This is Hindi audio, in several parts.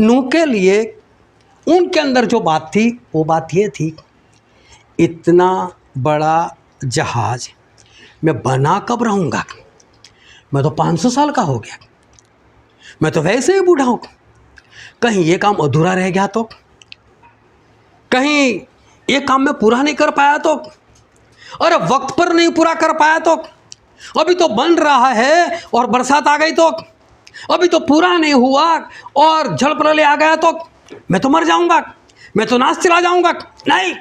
नूह के लिए उनके अंदर जो बात थी वो बात ये थी, इतना बड़ा जहाज मैं बना कब रहूँगा, मैं तो 500 साल का हो गया, मैं तो वैसे ही बूढ़ा हूँ, कहीं ये काम अधूरा रह गया तो, कहीं ये काम मैं पूरा नहीं कर पाया तो, अरे वक्त पर नहीं पूरा कर पाया तो, अभी तो बन रहा है और बरसात आ गई तो, अभी तो पूरा नहीं हुआ और जल प्रलय आ गया तो मैं तो मर जाऊंगा, मैं तो नाश चला जाऊंगा। नहीं,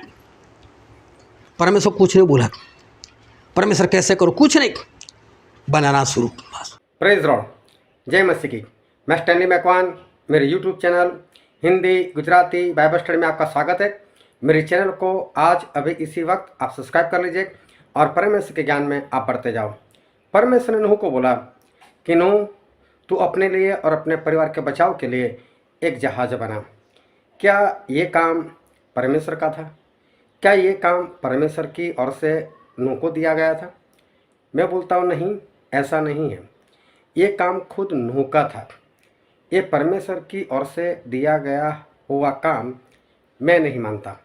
परमेश्वर कुछ नहीं बोला। परमेश्वर कैसे करो, कुछ नहीं, बनाना शुरू बस। प्रेज लॉर्ड, जय मसीह की। मैं स्टैनली मैकवान, मेरे YouTube channel Hindi Gujarati Bible study में आपका स्वागत है। मेरे चैनल को आज अभी इसी वक्त आप सब्सक्राइब कर लीजिए और परमेश्वर के ज्ञान में आप बढ़ते जाओ। परमेश्वर ने नूह को बोला कि नूह, तू अपने लिए और अपने परिवार के बचाव के लिए एक जहाज बना। क्या ये काम परमेश्वर का था? क्या ये काम परमेश्वर की ओर से नूह को दिया गया था? मैं बोलता हूँ नहीं, ऐसा नहीं है। ये काम खुद नूह का था। ये परमेश्वर की ओर से दिया गया हुआ काम मैं नहीं मानता।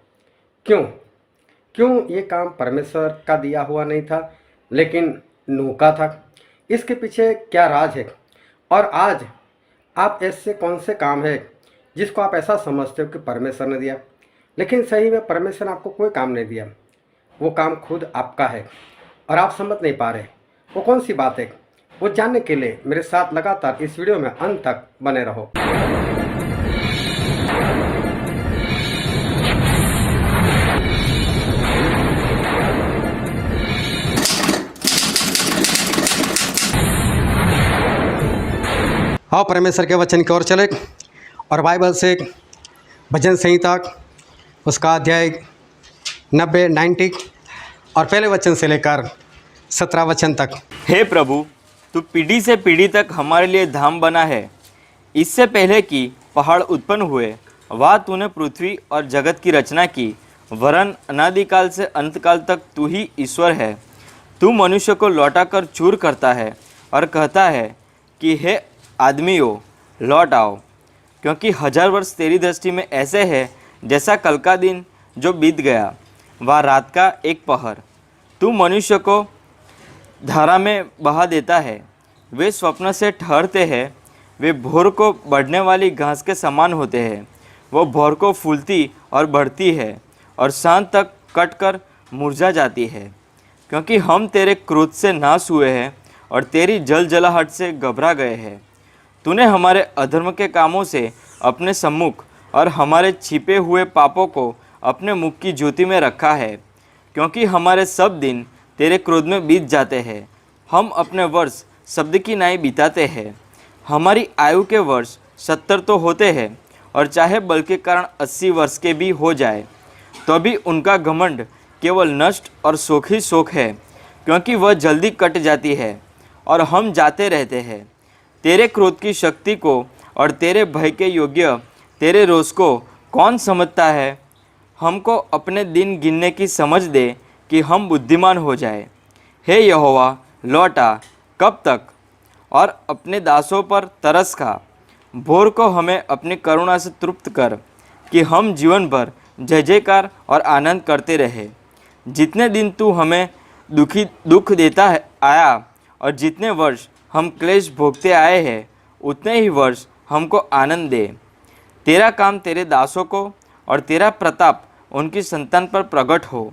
क्यों ये काम परमेश्वर का दिया हुआ नहीं था लेकिन नूह का था? इसके पीछे क्या राज है? और आज आप ऐसे कौन से काम है जिसको आप ऐसा समझते हो कि परमेश्वर ने दिया, लेकिन सही में परमेश्वर ने आपको कोई काम नहीं दिया। वो काम खुद आपका है और आप समझ नहीं पा रहे वो कौन सी बात है। वो जानने के लिए मेरे साथ लगातार इस वीडियो में अंत तक बने रहो। आओ परमेश्वर के वचन की ओर चले और बाइबल से भजन संहिता उसका अध्याय 90 और पहले वचन से लेकर 17 वचन तक। हे प्रभु, तू पीढ़ी से पीढ़ी तक हमारे लिए धाम बना है। इससे पहले कि पहाड़ उत्पन्न हुए, वह तूने पृथ्वी और जगत की रचना की, वरन अनादिकाल से अंतकाल तक तू ही ईश्वर है। तू मनुष्य को लौटाकर चूर करता है और कहता है कि हे आदमियों, लौट आओ, क्योंकि 1000 वर्ष तेरी दृष्टि में ऐसे है जैसा कल का दिन जो बीत गया, वह रात का एक पहर। तू मनुष्य को धारा में बहा देता है। वे स्वप्न से ठहरते हैं, वे भोर को बढ़ने वाली घास के समान होते हैं। वो भोर को फूलती और बढ़ती है और शाम तक कटकर मुरझा जाती है। क्योंकि हम तेरे क्रोध से नाश हुए हैं और तेरी जलजलाहट से घबरा गए हैं। तूने हमारे अधर्म के कामों से अपने सम्मुख और हमारे छिपे हुए पापों को अपने मुख की ज्योति में रखा है। क्योंकि हमारे सब दिन तेरे क्रोध में बीत जाते हैं, हम अपने वर्ष शब्द की नाई बिताते हैं। हमारी आयु के वर्ष 70 तो होते हैं, और चाहे बल के कारण 80 वर्ष के भी हो जाए तो भी उनका घमंड केवल नष्ट और शोक ही शोक है, क्योंकि वह जल्दी कट जाती है और हम जाते रहते हैं। तेरे क्रोध की शक्ति को और तेरे भय के योग्य तेरे रोष को कौन समझता है? हमको अपने दिन गिनने की समझ दे कि हम बुद्धिमान हो जाए। हे यहोवा, लौटा कब तक? और अपने दासों पर तरस खा। भोर को हमें अपनी करुणा से तृप्त कर कि हम जीवन भर जय जयकार और आनंद करते रहे। जितने दिन तू हमें दुख देता है आया और जितने वर्ष हम क्लेश भोगते आए हैं, उतने ही वर्ष हमको आनंद दे। तेरा काम तेरे दासों को और तेरा प्रताप उनकी संतान पर प्रकट हो,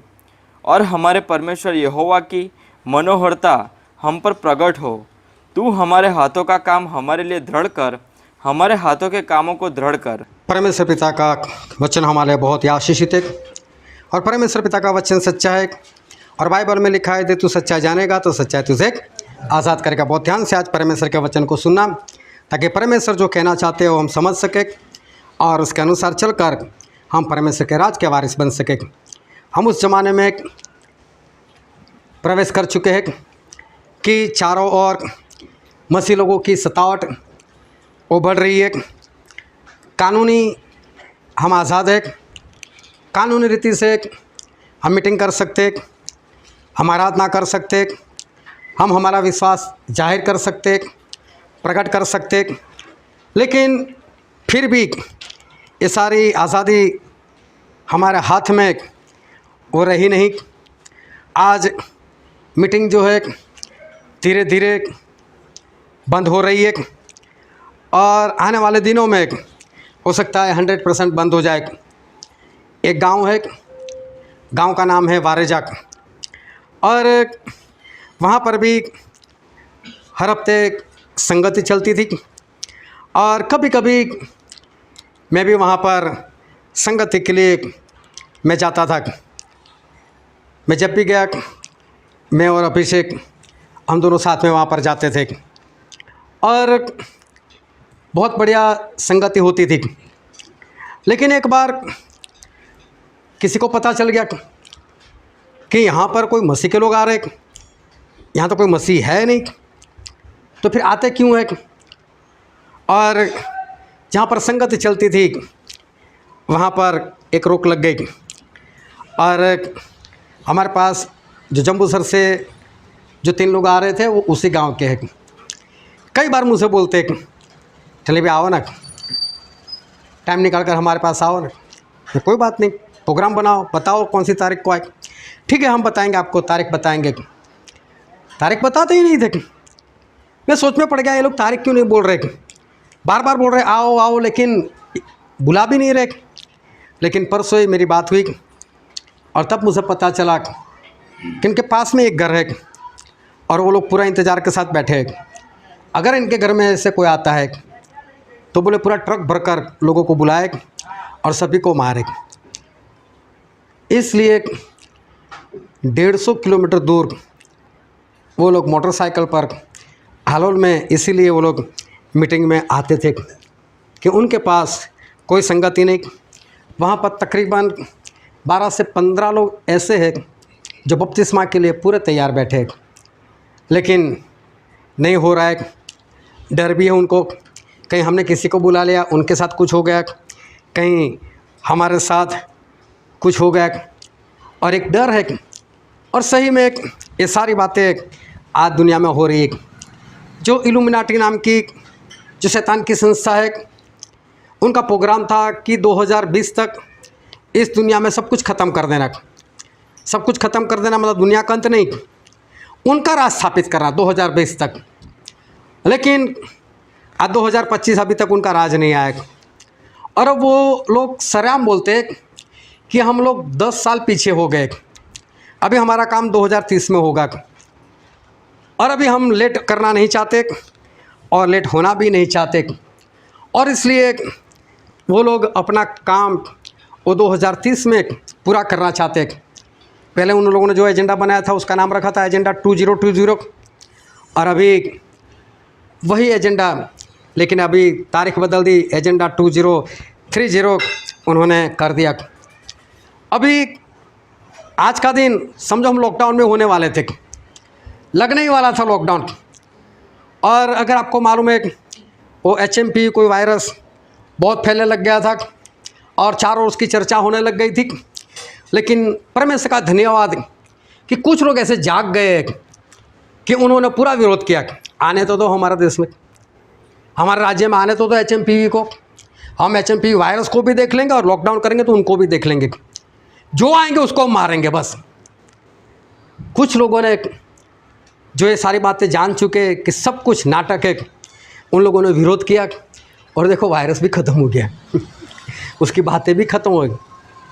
और हमारे परमेश्वर यहोवा की मनोहरता हम पर प्रकट हो। तू हमारे हाथों का काम हमारे लिए दृढ़ कर, हमारे हाथों के कामों को दृढ़ कर। परमेश्वर पिता का वचन हमारे लिए बहुत ही आशीषित है और परमेश्वर पिता का वचन सच्चा है और बाइबल में लिखा है, तू सच्चाई जानेगा तो सच्चाई तुझे आज़ाद करेगा। बहुत ध्यान से आज परमेश्वर के वचन को सुनना, ताकि परमेश्वर जो कहना चाहते हो हम समझ सके और उसके अनुसार चलकर हम परमेश्वर के राज के वारिस बन सके। हम उस ज़माने में प्रवेश कर चुके हैं कि चारों ओर मसीह लोगों की सतावट वो बढ़ रही है। कानूनी हम आज़ाद है, कानूनी रीति से हम मीटिंग कर सकते, हम आराधना कर सकते, हम हमारा विश्वास जाहिर कर सकते, प्रकट कर सकते, लेकिन फिर भी ये सारी आज़ादी हमारे हाथ में वो रही नहीं। आज मीटिंग जो है धीरे धीरे बंद हो रही है और आने वाले दिनों में हो सकता है 100% बंद हो जाए। एक गांव है, गांव का नाम है वारेजाक, और वहाँ पर भी हर हफ्ते संगति चलती थी और कभी कभी मैं भी वहाँ पर संगति के लिए मैं जाता था। मैं जब भी गया, मैं और अभिषेक हम दोनों साथ में वहाँ पर जाते थे और बहुत बढ़िया संगति होती थी। लेकिन एक बार किसी को पता चल गया कि यहाँ पर कोई मसीह के लोग आ रहे, यहाँ तो कोई मसीह है नहीं, तो फिर आते क्यों है। और जहाँ पर संगति चलती थी वहाँ पर एक रोक लग गई और हमारे पास जो जम्बूसर से जो 3 लोग आ रहे थे वो उसी गांव के हैं। कई बार मुझसे बोलते चले भी आओ ना, टाइम निकाल कर हमारे पास आओ ना। कोई बात नहीं, प्रोग्राम बनाओ, बताओ कौन सी तारीख को आए। ठीक है, हम बताएंगे आपको, तारीख बताएंगे। तारीख बताते ही नहीं थे। मैं सोच में पड़ गया ये लोग तारीख क्यों नहीं बोल रहे, बार बार बोल रहे आओ आओ, लेकिन बुला भी नहीं रहे। लेकिन परसों ही मेरी बात हुई और तब मुझे पता चला कि इनके पास में एक घर है और वो लोग पूरा इंतज़ार के साथ बैठे हैं। अगर इनके घर में से कोई आता है तो बोले पूरा ट्रक भरकर लोगों को बुलाए और सभी को मारे। इसलिए 150 किलोमीटर दूर वो लोग मोटरसाइकिल पर हालोल में इसीलिए वो लोग मीटिंग में आते थे कि उनके पास कोई संगति नहीं। वहाँ पर तकरीबन 12 से 15 लोग ऐसे हैं जो बपतिस्मा के लिए पूरे तैयार बैठे हैं, लेकिन नहीं हो रहा है। डर भी है उनको, कहीं हमने किसी को बुला लिया, उनके साथ कुछ हो गया, कहीं हमारे साथ कुछ हो गया, और एक डर है। और सही में ये सारी बातें आज दुनिया में हो रही है। जो इल्यूमिनाटी नाम की जो शैतान की संस्था है, उनका प्रोग्राम था कि 2020 तक इस दुनिया में सब कुछ ख़त्म कर देना। सब कुछ ख़त्म कर देना मतलब दुनिया का अंत नहीं, उनका राज स्थापित करना 2020 तक। लेकिन आज 2025 अभी तक उनका राज नहीं आया और अब वो लोग सरेआम बोलते हैं कि हम लोग 10 साल पीछे हो गए, अभी हमारा काम 2030 में होगा और अभी हम लेट करना नहीं चाहते और लेट होना भी नहीं चाहते, और इसलिए वो लोग अपना काम वो 2030 में पूरा करना चाहते। पहले उन लोगों ने जो एजेंडा बनाया था उसका नाम रखा था एजेंडा 2020 और अभी वही एजेंडा, लेकिन अभी तारीख बदल दी, एजेंडा 2030 उन्होंने कर दिया। अभी आज का दिन समझो हम लॉकडाउन में होने वाले थे, लगने ही वाला था लॉकडाउन। और अगर आपको मालूम है वो HMP कोई वायरस बहुत फैलने लग गया था और चारों ओर उसकी चर्चा होने लग गई थी। लेकिन परमेश्वर का धन्यवाद कि कुछ लोग ऐसे जाग गए कि उन्होंने पूरा विरोध किया। आने तो दो हमारे देश में, हमारे राज्य में आने तो दो HMP को, हम HMP वायरस को भी देख लेंगे और लॉकडाउन करेंगे तो उनको भी देख लेंगे, जो आएंगे उसको मारेंगे बस। कुछ लोगों ने जो ये सारी बातें जान चुके कि सब कुछ नाटक है, उन लोगों ने विरोध किया और देखो वायरस भी ख़त्म हो गया उसकी बातें भी ख़त्म हो गई।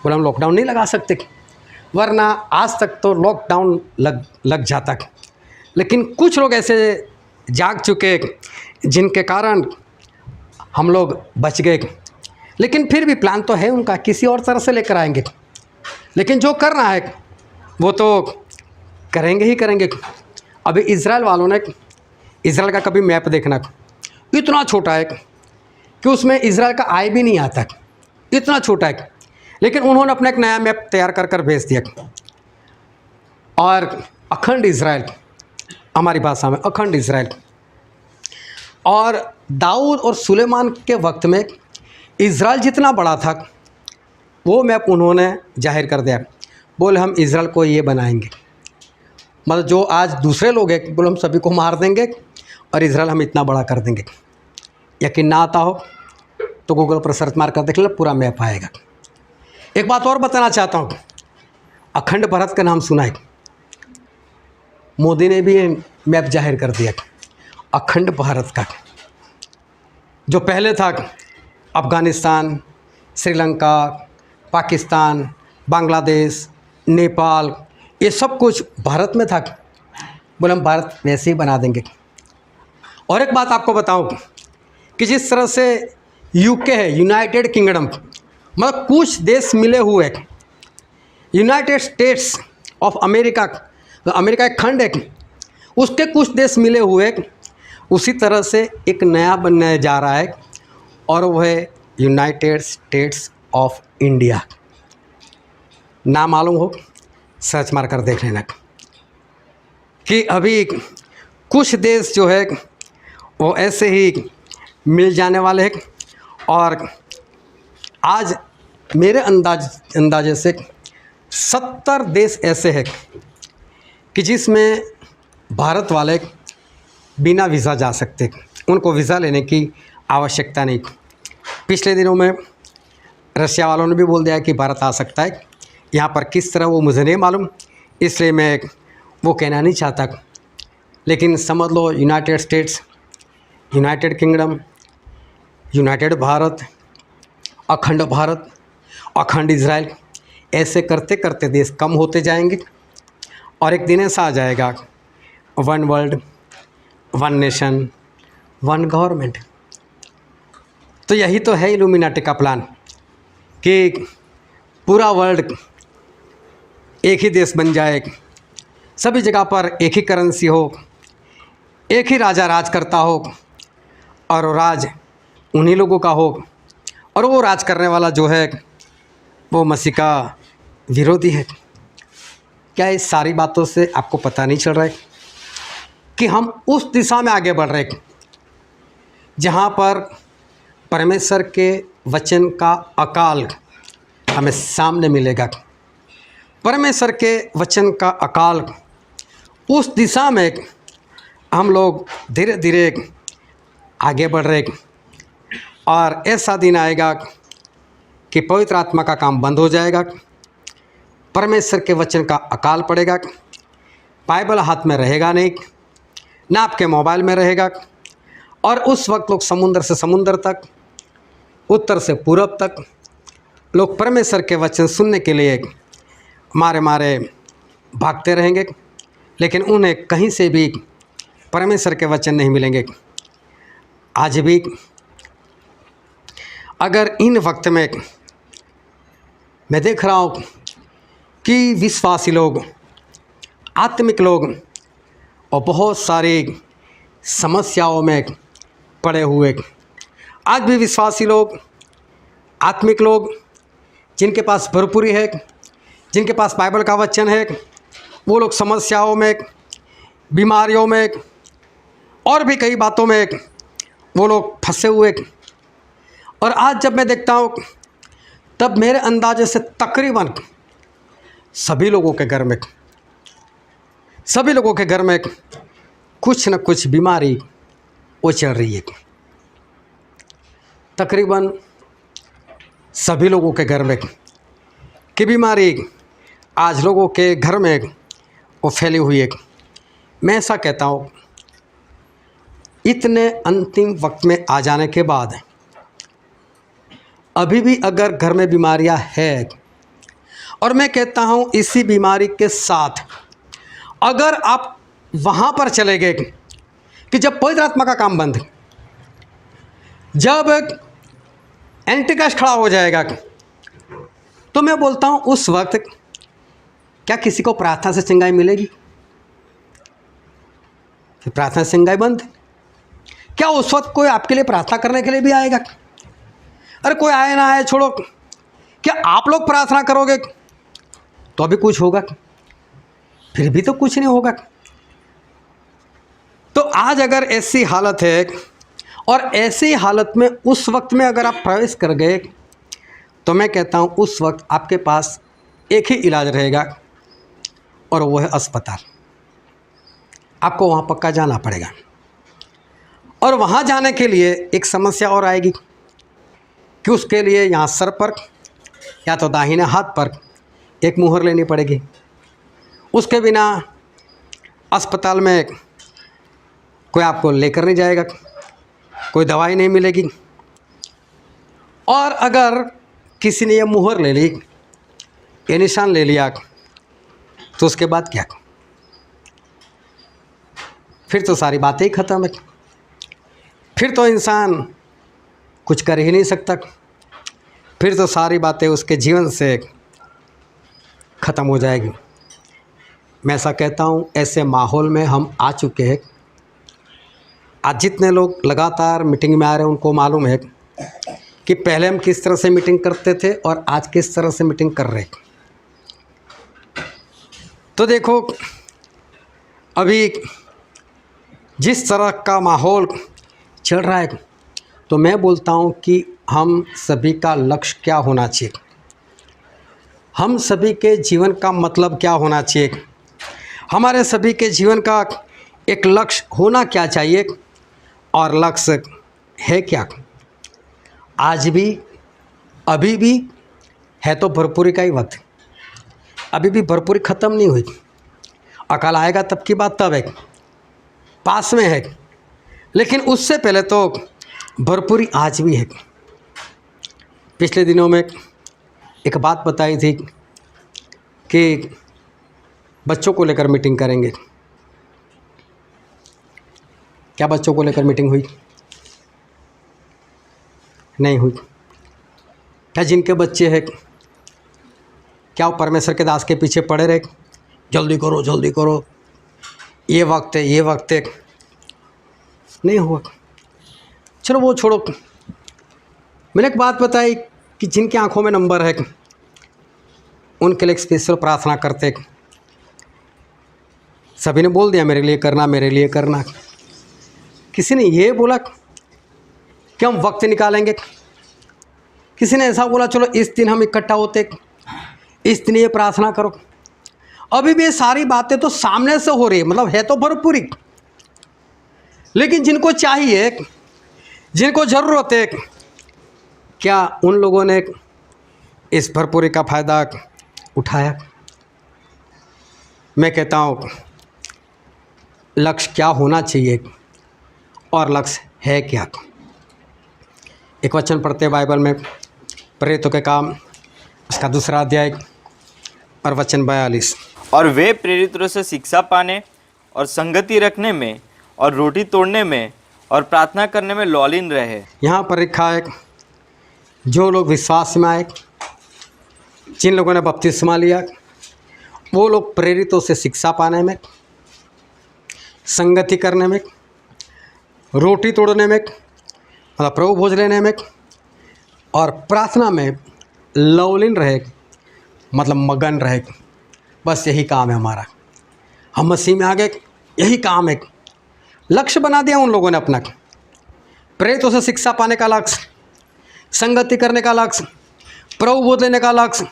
बोला हम लॉकडाउन नहीं लगा सकते, वरना आज तक तो लॉकडाउन लग जाता। लेकिन कुछ लोग ऐसे जाग चुके जिनके कारण हम लोग बच गए। लेकिन फिर भी प्लान तो है उनका, किसी और तरह से लेकर आएंगे, लेकिन जो करना है वो तो करेंगे ही करेंगे। अभी इज़राइल वालों ने, इज़राइल का कभी मैप देखना, इतना छोटा है कि उसमें इज़राइल का आई भी नहीं आता, इतना छोटा है, लेकिन उन्होंने अपना एक नया मैप तैयार कर भेज दिया। और अखंड इज़राइल, हमारी भाषा में अखंड इज़राइल। और दाऊद और सुलेमान के वक्त में इज़राइल जितना बड़ा था वो मैप उन्होंने जाहिर कर दिया। बोले हम इज़राइल को ये बनाएंगे, मतलब जो आज दूसरे लोग हैं बोले हम सभी को मार देंगे और इज़राइल हम इतना बड़ा कर देंगे। यकीन ना आता हो तो गूगल पर सर्च मार कर देख लेना, पूरा मैप आएगा। एक बात और बताना चाहता हूँ, अखंड भारत का नाम सुना है, मोदी ने भी मैप जाहिर कर दिया अखंड भारत का। जो पहले था अफ़गानिस्तान, श्रीलंका, पाकिस्तान, बांग्लादेश, नेपाल, ये सब कुछ भारत में था। बोले हम भारत वैसे ही बना देंगे। और एक बात आपको बताऊं कि जिस तरह से यूके है, यूनाइटेड किंगडम, मतलब कुछ देश मिले हुए, United states of America, America एक खंड है, उसके कुछ देश मिले हुए, उसी तरह से एक नया बनने जा रहा है और वह है यूनाइटेड स्टेट्स ऑफ इंडिया। ना मालूम हो सर्च मार कर देख लेना कि अभी कुछ देश जो है वो ऐसे ही मिल जाने वाले हैं। और आज मेरे अंदाजे से 70 देश ऐसे हैं कि जिसमें भारत वाले बिना वीज़ा जा सकते, उनको वीज़ा लेने की आवश्यकता नहीं। पिछले दिनों में रशिया वालों ने भी बोल दिया कि भारत आ सकता है। यहाँ पर किस तरह वो मुझे नहीं मालूम, इसलिए मैं वो कहना नहीं चाहता, लेकिन समझ लो United States, United Kingdom, United Bharat, अखंड इज़राइल, ऐसे करते करते देश कम होते जाएंगे और एक दिन ऐसा आ जाएगा, one world, one nation, one government. तो यही तो है इल्यूमिनाटी का प्लान कि पूरा वर्ल्ड एक ही देश बन जाए, सभी जगह पर एक ही करेंसी हो, एक ही राजा राज करता हो और वो राज उन्हीं लोगों का हो, और वो राज करने वाला जो है वो मसीह का विरोधी है। क्या इस सारी बातों से आपको पता नहीं चल रहा है कि हम उस दिशा में आगे बढ़ रहे हैं जहाँ पर परमेश्वर के वचन का अकाल हमें सामने मिलेगा। परमेश्वर के वचन का अकाल, उस दिशा में हम लोग धीरे धीरे आगे बढ़ रहे और ऐसा दिन आएगा कि पवित्र आत्मा का काम बंद हो जाएगा, परमेश्वर के वचन का अकाल पड़ेगा, बाइबल हाथ में रहेगा नहीं, ना आपके मोबाइल में रहेगा। और उस वक्त लोग समुंदर से समुंदर तक, उत्तर से पूरब तक लोग परमेश्वर के वचन सुनने के लिए मारे मारे भागते रहेंगे, लेकिन उन्हें कहीं से भी परमेश्वर के वचन नहीं मिलेंगे। आज भी अगर इन वक्त में मैं देख रहा हूँ कि विश्वासी लोग, आत्मिक लोग और बहुत सारी समस्याओं में पड़े हुए, आज भी विश्वासी लोग, आत्मिक लोग जिनके पास भरपूरी है, जिनके पास बाइबल का वचन है, वो लोग समस्याओं में, बीमारियों में और भी कई बातों में वो लोग फंसे हुए। और आज जब मैं देखता हूँ तब मेरे अंदाजे से तकरीबन सभी लोगों के घर में कुछ न कुछ बीमारी वो चल रही है। तकरीबन सभी लोगों के घर में की बीमारी आज लोगों के घर में वो फैली हुई है। मैं ऐसा कहता हूँ, इतने अंतिम वक्त में आ जाने के बाद अभी भी अगर घर में बीमारियां है, और मैं कहता हूँ इसी बीमारी के साथ अगर आप वहाँ पर चले गए कि जब पवित्र आत्मा का काम बंद, जब एंटीक्राइस्ट खड़ा हो जाएगा, तो मैं बोलता हूँ उस वक्त क्या किसी को प्रार्थना से चंगाई मिलेगी? कि प्रार्थना से चंगाई बंद? क्या उस वक्त कोई आपके लिए प्रार्थना करने के लिए भी आएगा? अरे कोई आए ना आए छोड़ो, क्या आप लोग प्रार्थना करोगे तो अभी कुछ होगा? फिर भी तो कुछ नहीं होगा। तो आज अगर ऐसी हालत है और ऐसी हालत में उस वक्त में अगर आप प्रवेश कर गए, तो मैं कहता हूँ उस वक्त आपके पास एक ही इलाज रहेगा और वो है अस्पताल। आपको वहाँ पक्का जाना पड़ेगा। और वहाँ जाने के लिए एक समस्या और आएगी कि उसके लिए यहाँ सर पर या तो दाहिने हाथ पर एक मुहर लेनी पड़ेगी। उसके बिना अस्पताल में कोई आपको लेकर नहीं जाएगा, कोई दवाई नहीं मिलेगी। और अगर किसी ने ये मुहर ले ली, ये निशान ले लिया, तो उसके बाद क्या? फिर तो सारी बातें ही ख़त्म है। फिर तो इंसान कुछ कर ही नहीं सकता। फिर तो सारी बातें उसके जीवन से ख़त्म हो जाएगी। मैं ऐसा कहता हूँ, ऐसे माहौल में हम आ चुके हैं। आज जितने लोग लगातार मीटिंग में आ रहे हैं उनको मालूम है कि पहले हम किस तरह से मीटिंग करते थे और आज किस तरह से मीटिंग कर रहे हैं। तो देखो, अभी जिस तरह का माहौल चल रहा है, तो मैं बोलता हूँ कि हम सभी का लक्ष्य क्या होना चाहिए, हम सभी के जीवन का मतलब क्या होना चाहिए, हमारे सभी के जीवन का एक लक्ष्य होना क्या चाहिए और लक्ष्य है क्या। आज भी, अभी भी है तो भरपूरी का ही वक्त, अभी भी भरपूरी ख़त्म नहीं हुई। अकाल आएगा तब की बात तब है, पास में है, लेकिन उससे पहले तो भरपूरी आज भी है। पिछले दिनों में एक बात बताई थी कि बच्चों को लेकर मीटिंग करेंगे। क्या बच्चों को लेकर मीटिंग हुई? नहीं हुई। क्या जिनके बच्चे हैं, क्या वो परमेश्वर के दास के पीछे पड़े रहे, जल्दी करो जल्दी करो, ये वक्त है ये वक्त है? नहीं हुआ। चलो वो छोड़ो। मैंने एक बात बताई कि जिनकी आंखों में नंबर है उनके लिए स्पेशल प्रार्थना करते। सभी ने बोल दिया मेरे लिए करना, मेरे लिए करना। किसी ने ये बोला कि हम वक्त निकालेंगे, किसी ने ऐसा बोला चलो इस दिन हम इकट्ठा होते, इस दिन ये प्रार्थना करो। अभी भी ये सारी बातें तो सामने से हो रही है, मतलब है तो भरपूरी, लेकिन जिनको चाहिए, जिनको ज़रूरत है, क्या उन लोगों ने इस भरपूरी का फ़ायदा उठाया? मैं कहता हूँ लक्ष्य क्या होना चाहिए और लक्ष्य है क्या। एक वचन पढ़ते हैं बाइबल में, प्रेरितों के काम उसका 2 अध्याय और वचन 42। और वे प्रेरितों से शिक्षा पाने और संगति रखने में और रोटी तोड़ने में और प्रार्थना करने में लौलीन रहे। यहाँ पर लिखा है जो लोग विश्वास में आए, जिन लोगों ने बपतिस्मा लिया, वो लोग प्रेरितों से शिक्षा पाने में, संगति करने में, रोटी तोड़ने में मतलब प्रभु भोज लेने में और प्रार्थना में लवलीन रहे, मतलब मगन रहे। बस यही काम है हमारा। हम मसीह में आ गए, यही काम है। लक्ष्य बना दिया उन लोगों ने अपना, प्रेरितों से शिक्षा पाने का लक्ष्य, संगति करने का लक्ष्य, प्रभु बोध लेने का लक्ष्य,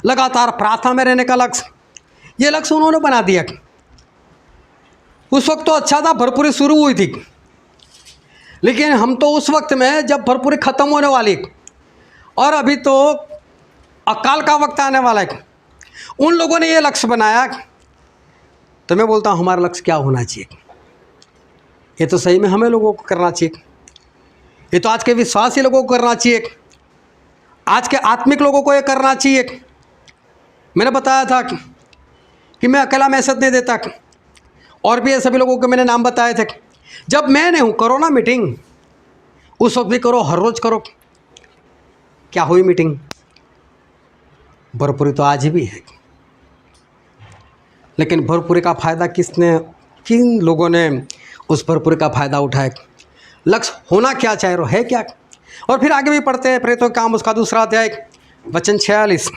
लगातार प्रार्थना में रहने का लक्ष्य, ये लक्ष्य उन्होंने बना दिया। उस वक्त तो अच्छा था, भरपूरी शुरू हुई थी, लेकिन हम तो उस वक्त में जब भरपूरी ख़त्म होने वाली और अभी तो अकाल का वक्त आने वाला है, उन लोगों ने ये लक्ष्य बनाया। तो मैं बोलता हूँ हमारा लक्ष्य क्या होना चाहिए? ये तो सही में हमें लोगों को करना चाहिए, ये तो आज के विश्वासी लोगों को करना चाहिए, आज के आत्मिक लोगों को ये करना चाहिए। मैंने बताया था कि मैं अकेला मैसेज नहीं देता, और भी सभी लोगों के मैंने नाम बताए थे। जब मैं नहीं हूँ, करो ना मीटिंग, उस वक्त भी करो, हर रोज़ करो। क्या हुई मीटिंग? भरपूरी तो आज भी है, लेकिन भरपूरी का फ़ायदा किन लोगों ने उस भरपूरी का फ़ायदा उठाया? लक्ष्य होना क्या चाहिए और है क्या? और फिर आगे भी पढ़ते हैं प्रेरितों के काम उसका 2 अध्याय वचन 46।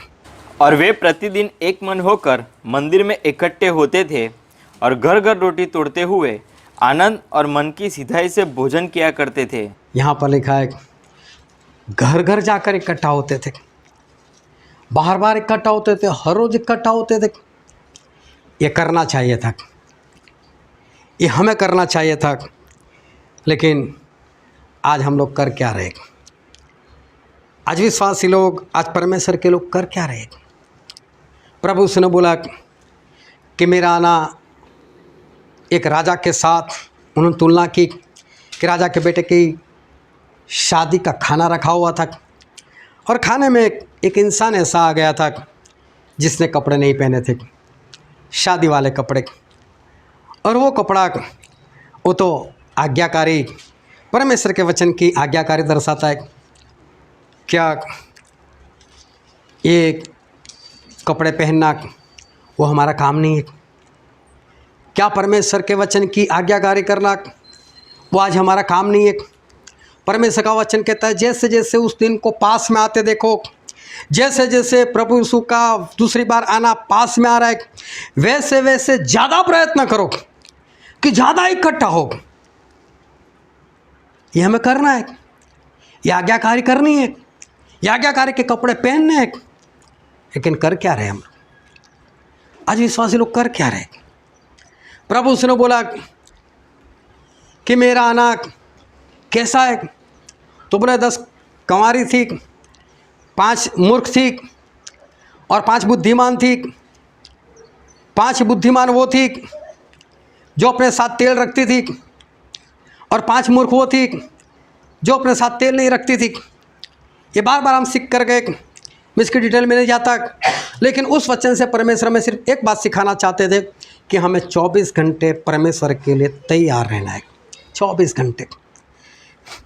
और वे प्रतिदिन एक मन होकर मंदिर में इकट्ठे होते थे और घर घर रोटी तोड़ते हुए आनंद और मन की सिधाई से भोजन किया करते थे। यहाँ पर लिखा है घर घर जाकर इकट्ठा होते थे, बार बार इकट्ठा होते थे, हर रोज़ इकट्ठा होते थे। ये करना चाहिए था, ये हमें करना चाहिए था, लेकिन आज हम लोग कर क्या रहे? आज विश्वासी लोग, आज परमेश्वर के लोग कर क्या रहे? प्रभु उसने बोला कि मेरा आना एक राजा के साथ, उन्होंने तुलना की कि राजा के बेटे की शादी का खाना रखा हुआ था और खाने में एक इंसान ऐसा आ गया था जिसने कपड़े नहीं पहने थे, शादी वाले कपड़े, और वो कपड़ा वो तो आज्ञाकारी, परमेश्वर के वचन की आज्ञाकारी दर्शाता है। क्या ये कपड़े पहनना वो हमारा काम नहीं है? क्या परमेश्वर के वचन की आज्ञाकारी करना वो आज हमारा काम नहीं है? परमेश्वर का वचन कहता है जैसे जैसे उस दिन को पास में आते देखो, जैसे जैसे प्रभु यीशु का दूसरी बार आना पास में आ रहा है, वैसे वैसे ज़्यादा प्रयत्न करो कि ज़्यादा इकट्ठा हो। ये हमें करना है, ये आज्ञाकारी करनी है, ये आज्ञाकारी के कपड़े पहनने हैं। लेकिन कर क्या रहे हम? आज विश्वासी लोग कर क्या रहे? प्रभु उसने बोला कि मेरा आना कैसा है? तो बोले 10 कंवारी थी, 5 मूर्ख थी और 5 बुद्धिमान थी। 5 बुद्धिमान वो थी जो अपने साथ तेल रखती थी और 5 मूर्ख वो थी जो अपने साथ तेल नहीं रखती थी। ये बार बार हम सीख कर गए, मैं इसकी डिटेल में नहीं जाता, लेकिन उस वचन से परमेश्वर में सिर्फ एक बात सिखाना चाहते थे कि हमें 24 घंटे परमेश्वर के लिए तैयार रहना है। 24 घंटे,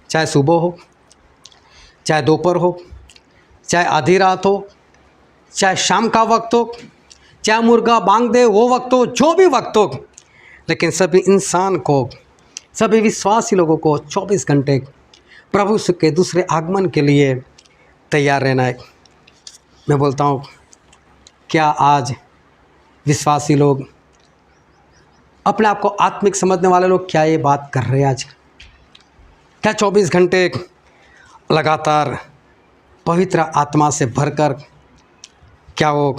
चाहे सुबह हो, चाहे दोपहर हो, चाहे आधी रात हो, चाहे शाम का वक्त हो, चाहे मुर्गा बांग दे वो वक्त हो, जो भी वक्त हो, लेकिन सभी इंसान को, सभी विश्वासी लोगों को 24 घंटे प्रभु के दूसरे आगमन के लिए तैयार रहना है। मैं बोलता हूँ, क्या आज विश्वासी लोग, अपने आप को आत्मिक समझने वाले लोग, क्या ये बात कर रहे हैं आज? क्या 24 घंटे लगातार पवित्र आत्मा से भरकर क्या वो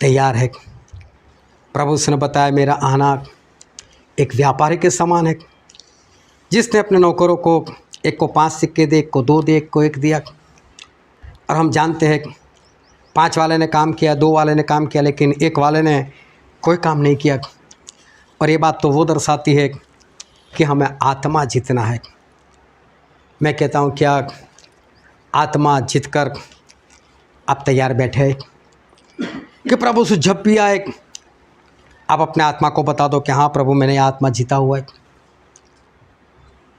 तैयार है? प्रभु उसने बताया मेरा आना एक व्यापारी के समान है, जिसने अपने नौकरों को, एक को 5 सिक्के दे, एक को 2 दे, एक को 1 दिया। और हम जानते हैं 5 वाले ने काम किया, 2 वाले ने काम किया, लेकिन 1 वाले ने कोई काम नहीं किया। और ये बात तो वो दर्शाती है कि हमें आत्मा जीतना है। मैं कहता हूँ, क्या आत्मा जीतकर आप तैयार बैठे हैं कि प्रभु से जब भी आए आप अपने आत्मा को बता दो कि हाँ प्रभु, मैंने आत्मा जीता हुआ है?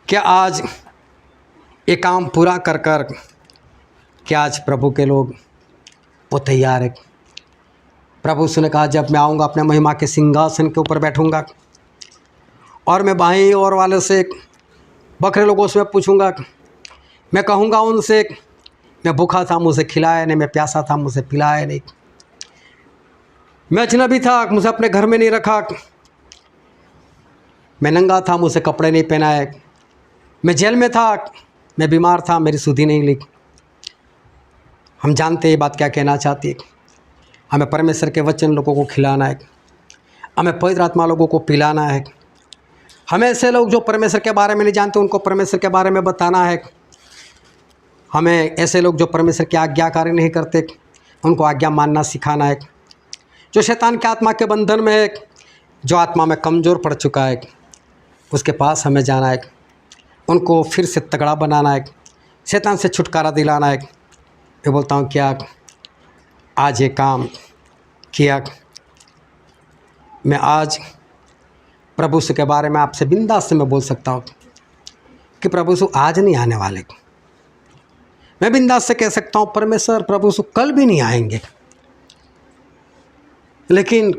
क्या आज ये काम पूरा कर कर क्या आज प्रभु के लोग वो तैयार है? प्रभु उसने कहा जब मैं आऊँगा अपने महिमा के सिंहासन के ऊपर बैठूँगा और मैं बाईं ओर वाले से बकरे लोगों से पूछूँगा, मैं कहूँगा उनसे, मैं भूखा था मुझे खिलाया नहीं, मैं प्यासा था मुझे पिलाया नहीं, मैं अजनबी था मुझे अपने घर में नहीं रखा, मैं नंगा था मुझे कपड़े नहीं पहनाए, मैं जेल में था, मैं बीमार था, मेरी सुधि नहीं ली। हम जानते हैं ये बात क्या कहना चाहती है। हमें परमेश्वर के वचन लोगों को खिलाना है, हमें पवित्र आत्मा लोगों को पिलाना है। हमें ऐसे लोग जो परमेश्वर के बारे में नहीं जानते उनको परमेश्वर के बारे में बताना है। हमें ऐसे लोग जो परमेश्वर की आज्ञाकारी नहीं करते उनको आज्ञा मानना सिखाना है। जो शैतान के आत्मा के बंधन में है, जो आत्मा में कमज़ोर पड़ चुका है, उसके पास हमें जाना है, उनको फिर से तगड़ा बनाना है, शैतान से छुटकारा दिलाना है। मैं बोलता हूँ, क्या आज ये काम किया? मैं आज प्रभु यीशु के बारे में आपसे बिंदास से मैं बोल सकता हूँ कि प्रभु यीशु आज नहीं आने वाले। मैं बिंदास से कह सकता हूँ परमेश्वर प्रभु यीशु कल भी नहीं आएंगे, लेकिन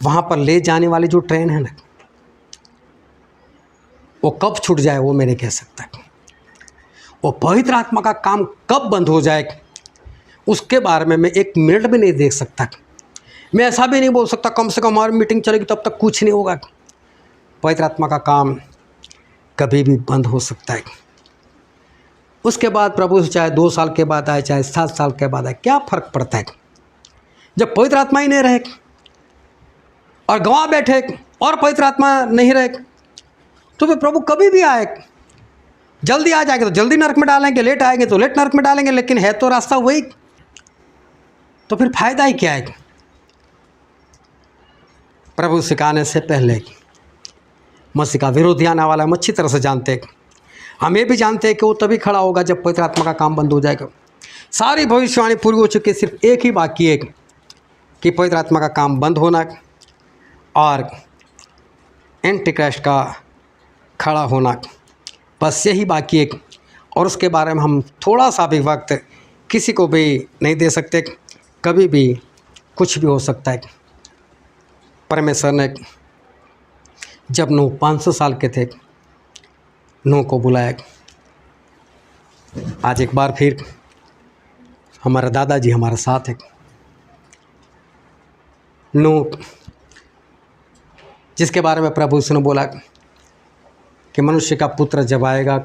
वहाँ पर ले जाने वाली जो ट्रेन है ना, वो कब छूट जाए वो मैं नहीं कह सकता। वो पवित्र आत्मा का काम कब बंद हो जाए उसके बारे में मैं 1 मिनट भी नहीं देख सकता। मैं ऐसा भी नहीं बोल सकता कम से कम हमारी मीटिंग चलेगी तब तक कुछ नहीं होगा। पवित्र आत्मा का काम कभी भी बंद हो सकता है। उसके बाद प्रभु चाहे 2 साल के बाद आए, चाहे 7 साल के बाद आए, क्या फ़र्क पड़ता है? जब पवित्र आत्मा ही नहीं रहे और गंवा बैठे और पवित्र आत्मा नहीं रहे तो फिर प्रभु कभी भी आए, जल्दी आ जाएंगे तो जल्दी नरक में डालेंगे, लेट आएंगे तो लेट नरक में डालेंगे, लेकिन है तो रास्ता वही, तो फिर फायदा ही क्या है? प्रभु सिखाने से पहले मसीह का विरोधी आने वाला हम अच्छी तरह से जानते हैं। हम ये भी जानते हैं कि वो तभी खड़ा होगा जब पवित्र आत्मा का काम बंद हो जाएगा। सारी भविष्यवाणी पूरी हो चुकी है, सिर्फ एक ही बाकी है कि पवित्र आत्मा का काम बंद होना और एंटीक्राइस्ट का खड़ा होना, बस यही बाकी है। और उसके बारे में हम थोड़ा सा भी वक्त किसी को भी नहीं दे सकते, कभी भी कुछ भी हो सकता है। परमेश्वर ने जब नूह 500 साल के थे, नूह को बुलाया। आज एक बार फिर हमारा दादाजी हमारे साथ है। नूह जिसके बारे में प्रभु ने बोला कि मनुष्य का पुत्र जब आएगा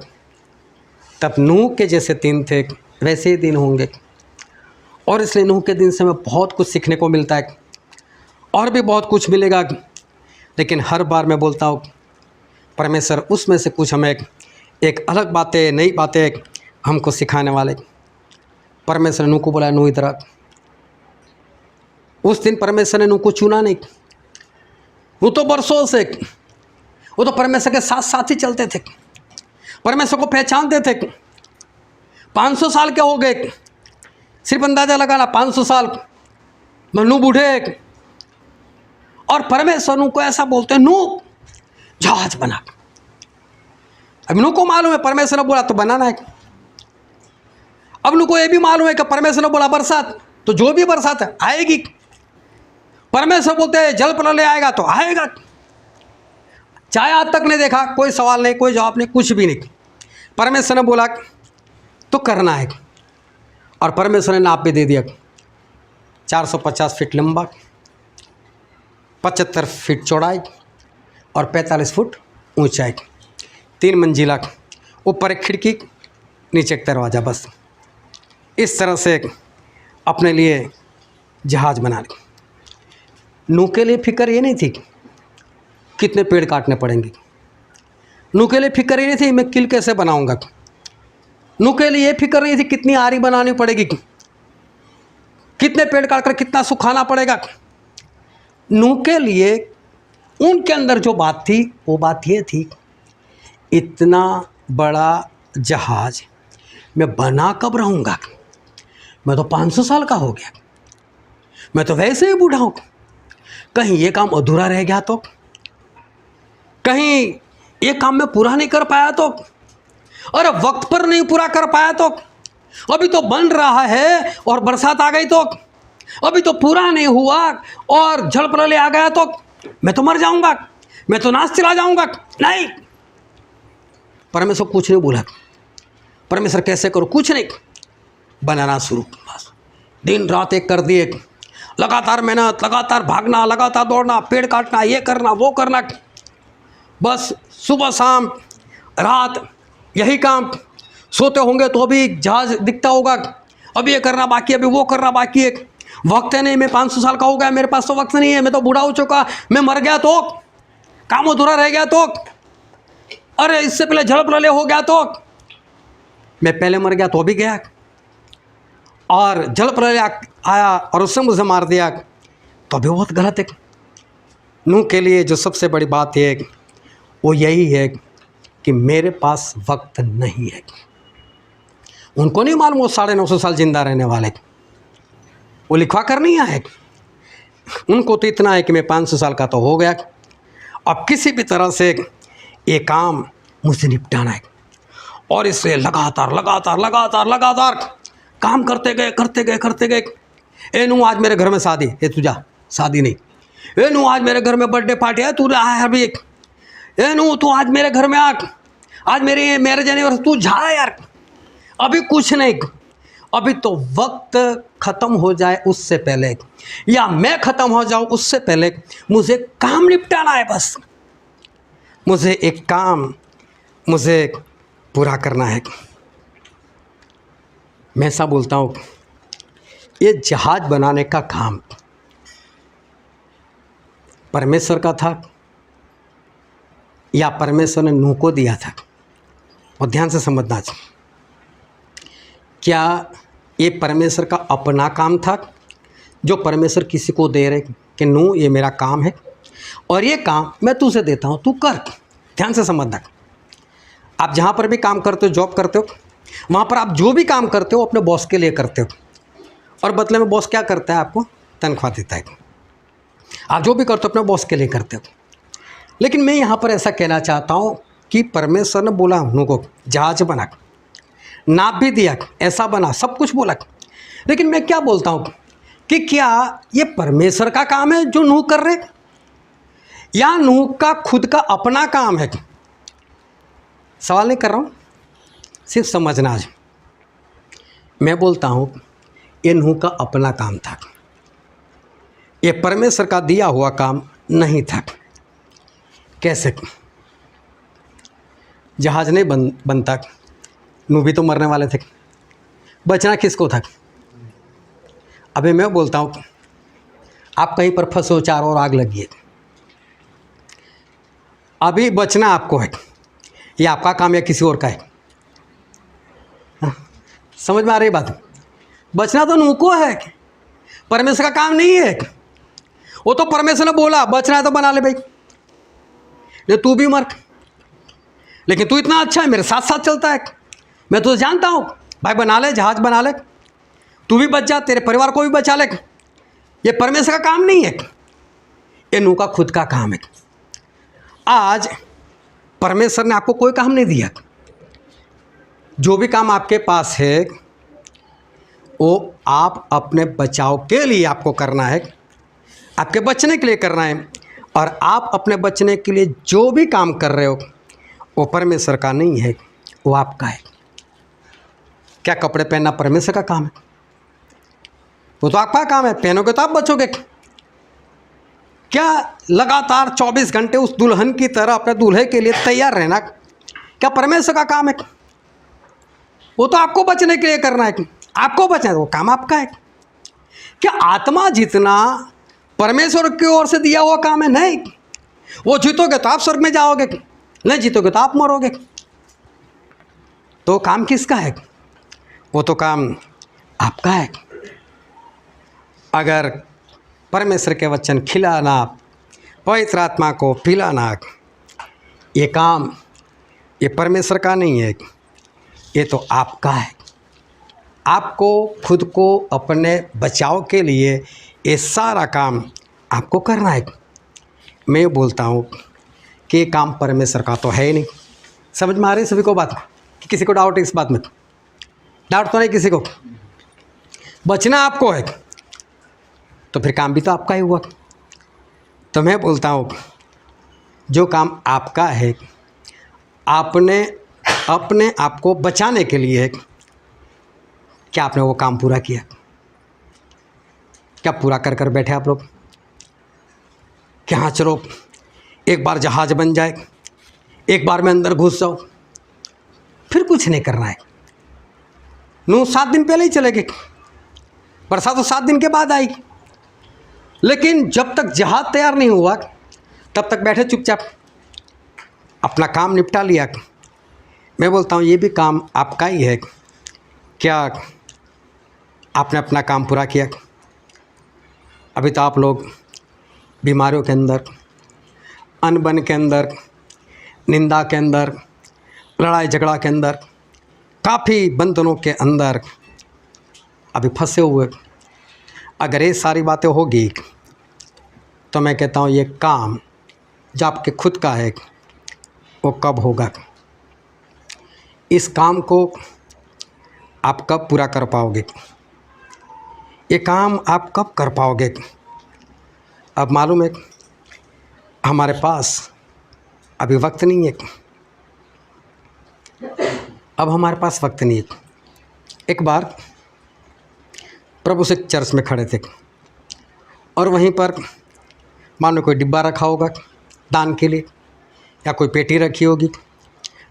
तब नूह के जैसे दिन थे वैसे ही दिन होंगे। और इसलिए नूह के दिन से हमें बहुत कुछ सीखने को मिलता है और भी बहुत कुछ मिलेगा। लेकिन हर बार मैं बोलता हूँ परमेश्वर उसमें से कुछ हमें एक अलग बातें, नई बातें हमको सिखाने वाले। परमेश्वर ने नूह को बोला, नूह इधर आ। उस दिन परमेश्वर ने नूह को चुना नहीं, वो तो बरसों से वो तो परमेश्वर के साथ साथ ही चलते थे, परमेश्वर को पहचानते थे। 500 साल के हो गए, सिर्फ अंदाज़ा लगाना 500 साल में नूह बूढ़े। और परमेश्वर नूह को ऐसा बोलते हैं, नूह जहाज बना। अब नूह को मालूम है परमेश्वर ने बोला तो बनाना है। अब नूह को ये भी मालूम है कि परमेश्वर ने बोला बरसात, तो जो भी बरसात है आएगी। परमेश्वर बोलते हैं जल प्रलय आएगा तो आएगा, चाहे आज तक नहीं देखा, कोई सवाल नहीं, कोई जवाब नहीं, कुछ भी नहीं। परमेश्वर ने बोला तो करना है। और परमेश्वर ने नाप भी दे दिया, 450 फीट लंबा, 75 फीट चौड़ाई और 45 फुट ऊंचाई, 3 मंजिला, ऊपर एक खिड़की, नीचे एक दरवाज़ा। बस इस तरह से अपने लिए जहाज बना ली। नूह के लिए फिक्र ये नहीं थी कितने पेड़ काटने पड़ेंगे, नूह के लिए फिक्र ये नहीं थी मैं किल कैसे बनाऊंगा, नूह के लिए ये फिक्र नहीं थी कितनी आरी बनानी पड़ेगी, कितने पेड़ काटकर कितना सुखाना पड़ेगा। नूह के लिए उनके अंदर जो बात थी वो बात ये थी, इतना बड़ा जहाज मैं बना कब रहूँगा? मैं तो 500 साल का हो गया, मैं तो वैसे ही बूढ़ा हूँ। कहीं ये काम अधूरा रह गया तो, कहीं ये काम मैं पूरा नहीं कर पाया तो, अरे वक्त पर नहीं पूरा कर पाया तो, अभी तो बन रहा है और बरसात आ गई तो, अभी तो पूरा नहीं हुआ और जल प्रलय आ गया तो मैं तो मर जाऊंगा, मैं तो नाश चला जाऊंगा। नहीं, परमेश्वर कुछ नहीं बोला। परमेश्वर कैसे करो? कुछ नहीं, बनाना शुरू। बस दिन रात एक कर दिए, लगातार मेहनत, लगातार भागना, लगातार दौड़ना, पेड़ काटना, ये करना वो करना, बस सुबह शाम रात यही काम। सोते होंगे तो भी जहाज दिखता होगा, अभी ये करना बाकी, अभी वो करना बाकी है। वक्त है नहीं, मैं 500 साल का हो गया, मेरे पास तो वक्त नहीं है, मैं तो बूढ़ा हो चुका, मैं मर गया तो, काम अधूरा रह गया तो, अरे इससे पहले जल प्रलय हो गया तो, मैं पहले मर गया तो भी गया, और जल प्रलय आया और उसने मुझे मार दिया तो भी बहुत गलत है। नूह के लिए जो सबसे बड़ी बात है वो यही है कि मेरे पास वक्त नहीं है। उनको नहीं मालूम वो 950 साल जिंदा रहने वाले, वो लिखवा कर नहीं आए। उनको तो इतना है कि मैं 500 साल का तो हो गया, अब किसी भी तरह से ये काम मुझे निपटाना है। और इससे लगातार लगातार लगातार लगातार काम करते गए। ए नूह आज मेरे घर में शादी है, तू जा, शादी नहीं। ए नूह आज मेरे घर में बर्थडे पार्टी है, तू रहा अभी। ए नूह तू आज मेरे घर में आ, आज मेरी मैरिज एनिवर्सरी, तू जा यार, अभी कुछ नहीं। अभी तो वक्त ख़त्म हो जाए उससे पहले, या मैं ख़त्म हो जाऊँ उससे पहले मुझे काम निपटाना है। बस मुझे एक काम मुझे पूरा करना है। मैं ऐसा बोलता हूँ, ये जहाज बनाने का काम परमेश्वर का था या परमेश्वर ने नूह को दिया था? और ध्यान से समझना चाहिए, क्या ये परमेश्वर का अपना काम था जो परमेश्वर किसी को दे रहे कि नू ये मेरा काम है और ये काम मैं तुझे देता हूँ, तू कर। ध्यान से समझना, आप जहाँ पर भी काम करते हो, जॉब करते हो, वहाँ पर आप जो भी काम करते हो अपने बॉस के लिए करते हो और बदले में बॉस क्या करता है, आपको तनख्वाह देता है। आप जो भी करते हो अपने बॉस के लिए करते हो। लेकिन मैं यहाँ पर ऐसा कहना चाहता हूँ कि परमेश्वर ने बोला उनको जहाज बना, नाप भी दिया, ऐसा बना, सब कुछ बोला, लेकिन मैं क्या बोलता हूँ कि क्या ये परमेश्वर का काम है जो नूह कर रहे या नूह का खुद का अपना काम है? सवाल नहीं कर रहा हूँ, सिर्फ समझना आज। मैं बोलता हूँ ये नूह का अपना काम था, ये परमेश्वर का दिया हुआ काम नहीं था। कैसे? जहाज नहीं बनता, नूह भी तो मरने वाले थे, बचना किसको था? अभी मैं बोलता हूँ आप कहीं पर फंसो, चारों ओर आग लगी है, अभी बचना आपको है, ये आपका काम या किसी और का है? हाँ? समझ में आ रही बात? बचना तो नूह को है, परमेश्वर का काम नहीं है। वो तो परमेश्वर ने बोला बचना है तो बना ले भाई, ये तू भी मर, लेकिन तू इतना अच्छा है, मेरे साथ साथ चलता है, मैं तुझे जानता हूँ भाई, बना ले, जहाज बना ले, तू भी बच जा, तेरे परिवार को भी बचा ले। ये परमेश्वर का काम नहीं है, ये नूह का खुद का काम है। आज परमेश्वर ने आपको कोई काम नहीं दिया, जो भी काम आपके पास है वो आप अपने बचाव के लिए आपको करना है, आपके बचने के लिए करना है। और आप अपने बचने के लिए जो भी काम कर रहे हो वो परमेश्वर का नहीं है, वो आपका है। क्या कपड़े पहनना परमेश्वर का काम है? वो तो आपका काम है, पहनोगे तो आप बचोगे। क्या लगातार 24 घंटे उस दुल्हन की तरह अपने दूल्हे के लिए तैयार रहना क्या परमेश्वर का काम है? वो तो आपको बचने के लिए करना है, आपको बचना है, वो काम आपका है। क्या आत्मा जीतना परमेश्वर की ओर से दिया हुआ काम है? नहीं। वो जीतोगे तो आप स्वर्ग में जाओगे, नहीं जीतोगे तो आप मरोगे। तो काम किसका है? वो तो काम आपका है। अगर परमेश्वर के वचन खिलाना, पवित्र आत्मा को पिलाना, ये काम ये परमेश्वर का नहीं है, ये तो आपका है। आपको खुद को अपने बचाव के लिए ये सारा काम आपको करना है। मैं बोलता हूँ कि ये काम परमेश्वर का तो है ही नहीं। समझ में आ रही सभी को बात? कि किसी को डाउट है इस बात में? डाउट तो नहीं किसी को? बचना आपको है तो फिर काम भी तो आपका ही हुआ। तो मैं बोलता हूँ जो काम आपका है, आपने अपने आप को बचाने के लिए है, क्या आपने वो काम पूरा किया? क्या पूरा कर कर बैठे आप लोग? क्या हाँ चलो एक बार जहाज बन जाए, एक बार में अंदर घुस जाओ, फिर कुछ नहीं करना है। नूह 7 दिन पहले ही चले गए, बरसात तो 7 दिन के बाद आई, लेकिन जब तक जहाज तैयार नहीं हुआ तब तक बैठे चुपचाप, अपना काम निपटा लिया। मैं बोलता हूँ ये भी काम आपका ही है। क्या आपने अपना काम पूरा किया? अभी तो आप लोग बीमारियों के अंदर, अनबन के अंदर, निंदा के अंदर, लड़ाई झगड़ा के अंदर, काफ़ी बंधनों के अंदर अभी फंसे हुए। अगर ये सारी बातें होगी तो मैं कहता हूँ ये काम जो आपके खुद का है वो कब होगा? इस काम को आप कब पूरा कर पाओगे? ये काम आप कब कर पाओगे? अब मालूम है हमारे पास अभी वक्त नहीं है, अब हमारे पास वक्त नहीं है। एक बार प्रभु से चर्च में खड़े थे और वहीं पर मानो कोई डिब्बा रखा होगा दान के लिए, या कोई पेटी रखी होगी,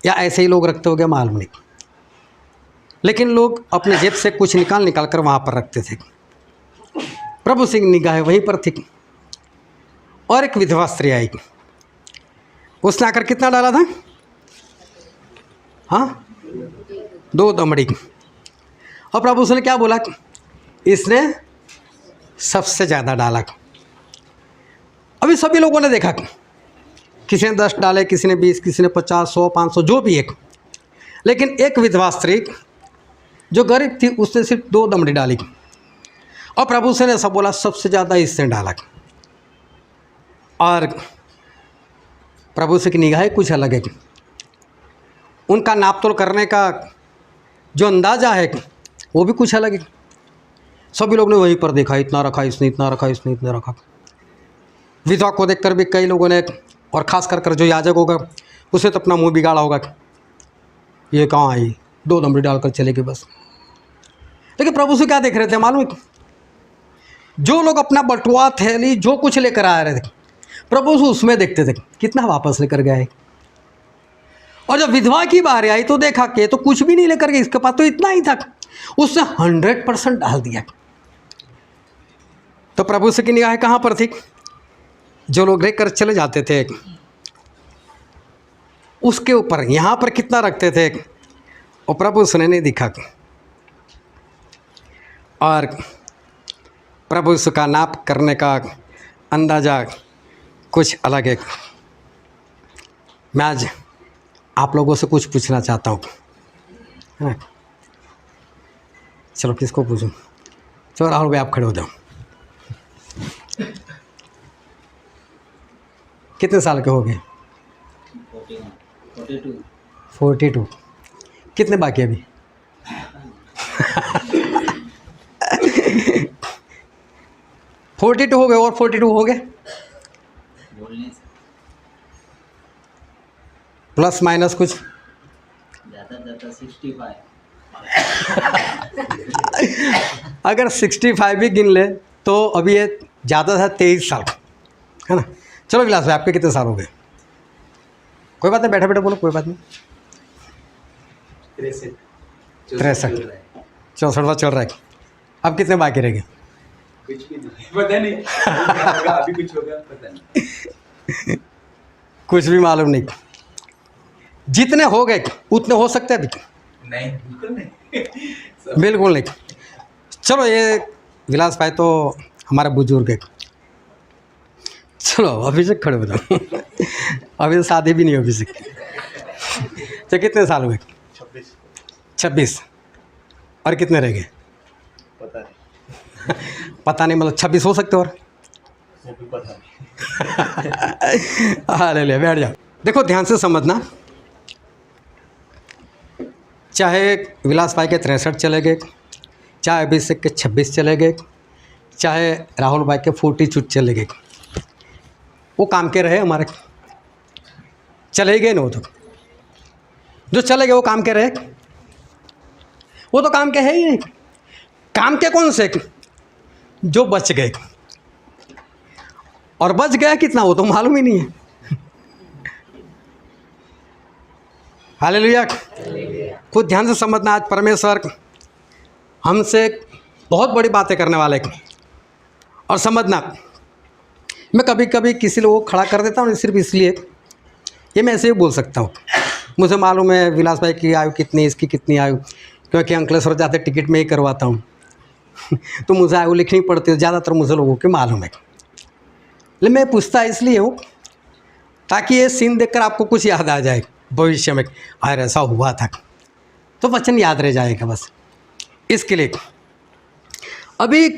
या ऐसे ही लोग रखते होंगे, मालूम नहीं। लेकिन लोग अपने जेब से कुछ निकाल कर वहाँ पर रखते थे। प्रभु सिंह निगाहें वहीं पर थी और एक विधवा स्त्री आई, उसने आकर कितना डाला था? हाँ, 2 दमड़ी। और प्रभु उसने क्या बोला? इसने सबसे ज़्यादा डाला। अभी सभी लोगों ने देखा, किसी ने 10 डाले, किसी ने 20, किसी ने 50, 100, 500, जो भी एक। लेकिन एक विधवा स्त्री जो गरीब थी उसने सिर्फ 2 दमड़ी डाली। और प्रभु से ने ऐसा बोला, सबसे ज़्यादा इसने डाला। और प्रभु से की निगाहें कुछ अलग है। उनका नापतोल करने का जो अंदाज़ा है वो भी कुछ अलग है। सभी लोग ने वहीं पर देखा, इतना रखा इसने, इतना रखा इसने, इतना रखा। विधवा को देखकर भी कई लोगों ने, और ख़ास कर जो याजक होगा उसे तो अपना मुंह बिगाड़ा होगा, ये कहाँ आई, 2 दमड़ी डालकर चले गए बस। लेकिन प्रभु से क्या देख रहे थे मालूम है? जो लोग अपना बटुआ थैली जो कुछ लेकर आ रहे थे, प्रभु से उसमें देखते थे कितना वापस लेकर गए। और जब विधवा की बारी आई तो देखा कि तो कुछ भी नहीं लेकर गए, इसके पास तो इतना ही था, उसने 100% डाल दिया। तो प्रभु से की निगाह कहाँ पर थी? जो लोग लेकर चले जाते थे उसके ऊपर, यहाँ पर कितना रखते थे, और प्रभु उसने नहीं दिखा। और प्रभु उसका नाप करने का अंदाज़ा कुछ अलग है। मैं आज आप लोगों से कुछ पूछना चाहता हूँ, है ना? चलो किसको पूछूं? चलो राहुल भाई आप खड़े हो जाओ। कितने साल के हो गए? 42। कितने बाकी अभी? 42 हो गए और 42 हो गए, प्लस माइनस कुछ ज़्यादा 65। अगर 65 भी गिन ले तो अभी ये ज़्यादा था 23 साल, है ना? चलो विलास भाई आपके कितने साल हो गए? कोई बात नहीं, बैठे बैठे बोलो, कोई बात नहीं। 63, 64 चल रहा है। अब कितने बाकी रह गए? कुछ भी नहीं पता नहीं अभी कुछ होगा पता नहीं। कुछ भी मालूम नहीं। जितने हो गए उतने हो सकते हैं अभी? नहीं, बिल्कुल नहीं। बिल्कुल नहीं। चलो ये विलास भाई तो हमारे बुजुर्ग है। चलो अभिषेक खड़े हो जाओ। अभी तो शादी भी नहीं हो अभिषेक। तो कितने साल हुए? 26। और कितने रह गए? पता नहीं। पता नहीं, मतलब 26 हो सकते और? वो भी पता नहीं। हाँ ले बैठ जाओ। देखो ध्यान से समझना, चाहे विलास भाई के 63 चले गए, चाहे अभिषेक के 26 चले गए, चाहे राहुल भाई के 42 चले गए, वो काम के रहे हमारे, चले ही गए ना। वो तो जो चले गए वो काम के रहे, वो तो काम के है ही नहीं। काम के कौन से? जो बच गए, और बच गया कितना वो तो मालूम ही नहीं है। हालेलुया। खुद ध्यान से समझना, आज परमेश्वर हमसे बहुत बड़ी बातें करने वाले। और समझना, मैं कभी कभी किसी लोगों को खड़ा कर देता हूँ सिर्फ इसलिए, ये मैं ऐसे ही बोल सकता हूँ। मुझे मालूम है विलास भाई की आयु कितनी, इसकी कितनी आयु, क्योंकि अंकलेश्वर जाते टिकट में ही करवाता हूँ। तो मुझे आयु लिखनी पड़ती है, ज़्यादातर मुझे लोगों की मालूम है। लेकिन मैं पूछता इसलिए हूँ ताकि ये सीन देखकर आपको कुछ याद आ जाए भविष्य में, अरे ऐसा हुआ था, तो वचन याद रह जाएगा बस। इसके लिए अभी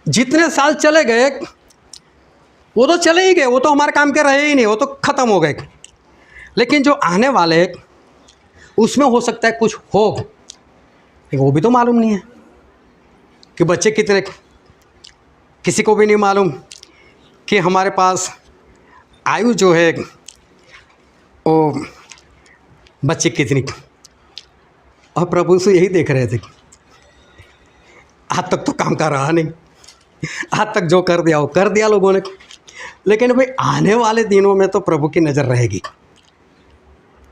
जितने साल चले गए वो तो चले ही गए, वो तो हमारे काम के रहे ही नहीं, वो तो ख़त्म हो गए। लेकिन जो आने वाले हैं उसमें हो सकता है कुछ हो, लेकिन वो भी तो मालूम नहीं है कि बच्चे कितने, किसी को भी नहीं मालूम कि हमारे पास आयु जो है वो बच्चे कितनी। और प्रभु से यही देख रहे थे, आज तक तो काम का रहा नहीं, आज तक जो कर दिया वो कर दिया लोगों ने, लेकिन भाई आने वाले दिनों में तो प्रभु की नज़र रहेगी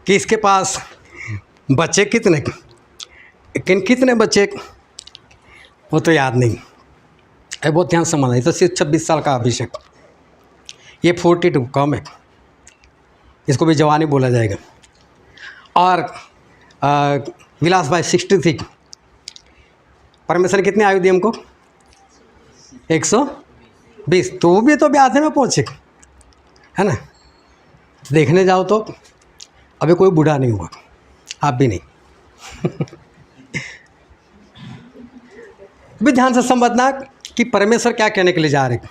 कि इसके पास बच्चे कितने, लेकिन कितने बच्चे वो तो याद नहीं है। बहुत ध्यान समझना है। तो सिर्फ 26 साल का अभिषेक, ये 42 कम है, इसको भी जवानी बोला जाएगा। और विलास भाई 63। परमेश्वर ने कितनी आयु दी हमको? 120। तो वो भी तो ब्याहे में पहुँचे, है ना। देखने जाओ तो अभी कोई बूढ़ा नहीं हुआ, आप भी नहीं। भी ध्यान से समझना कि परमेश्वर क्या कहने के लिए जा रहे हैं।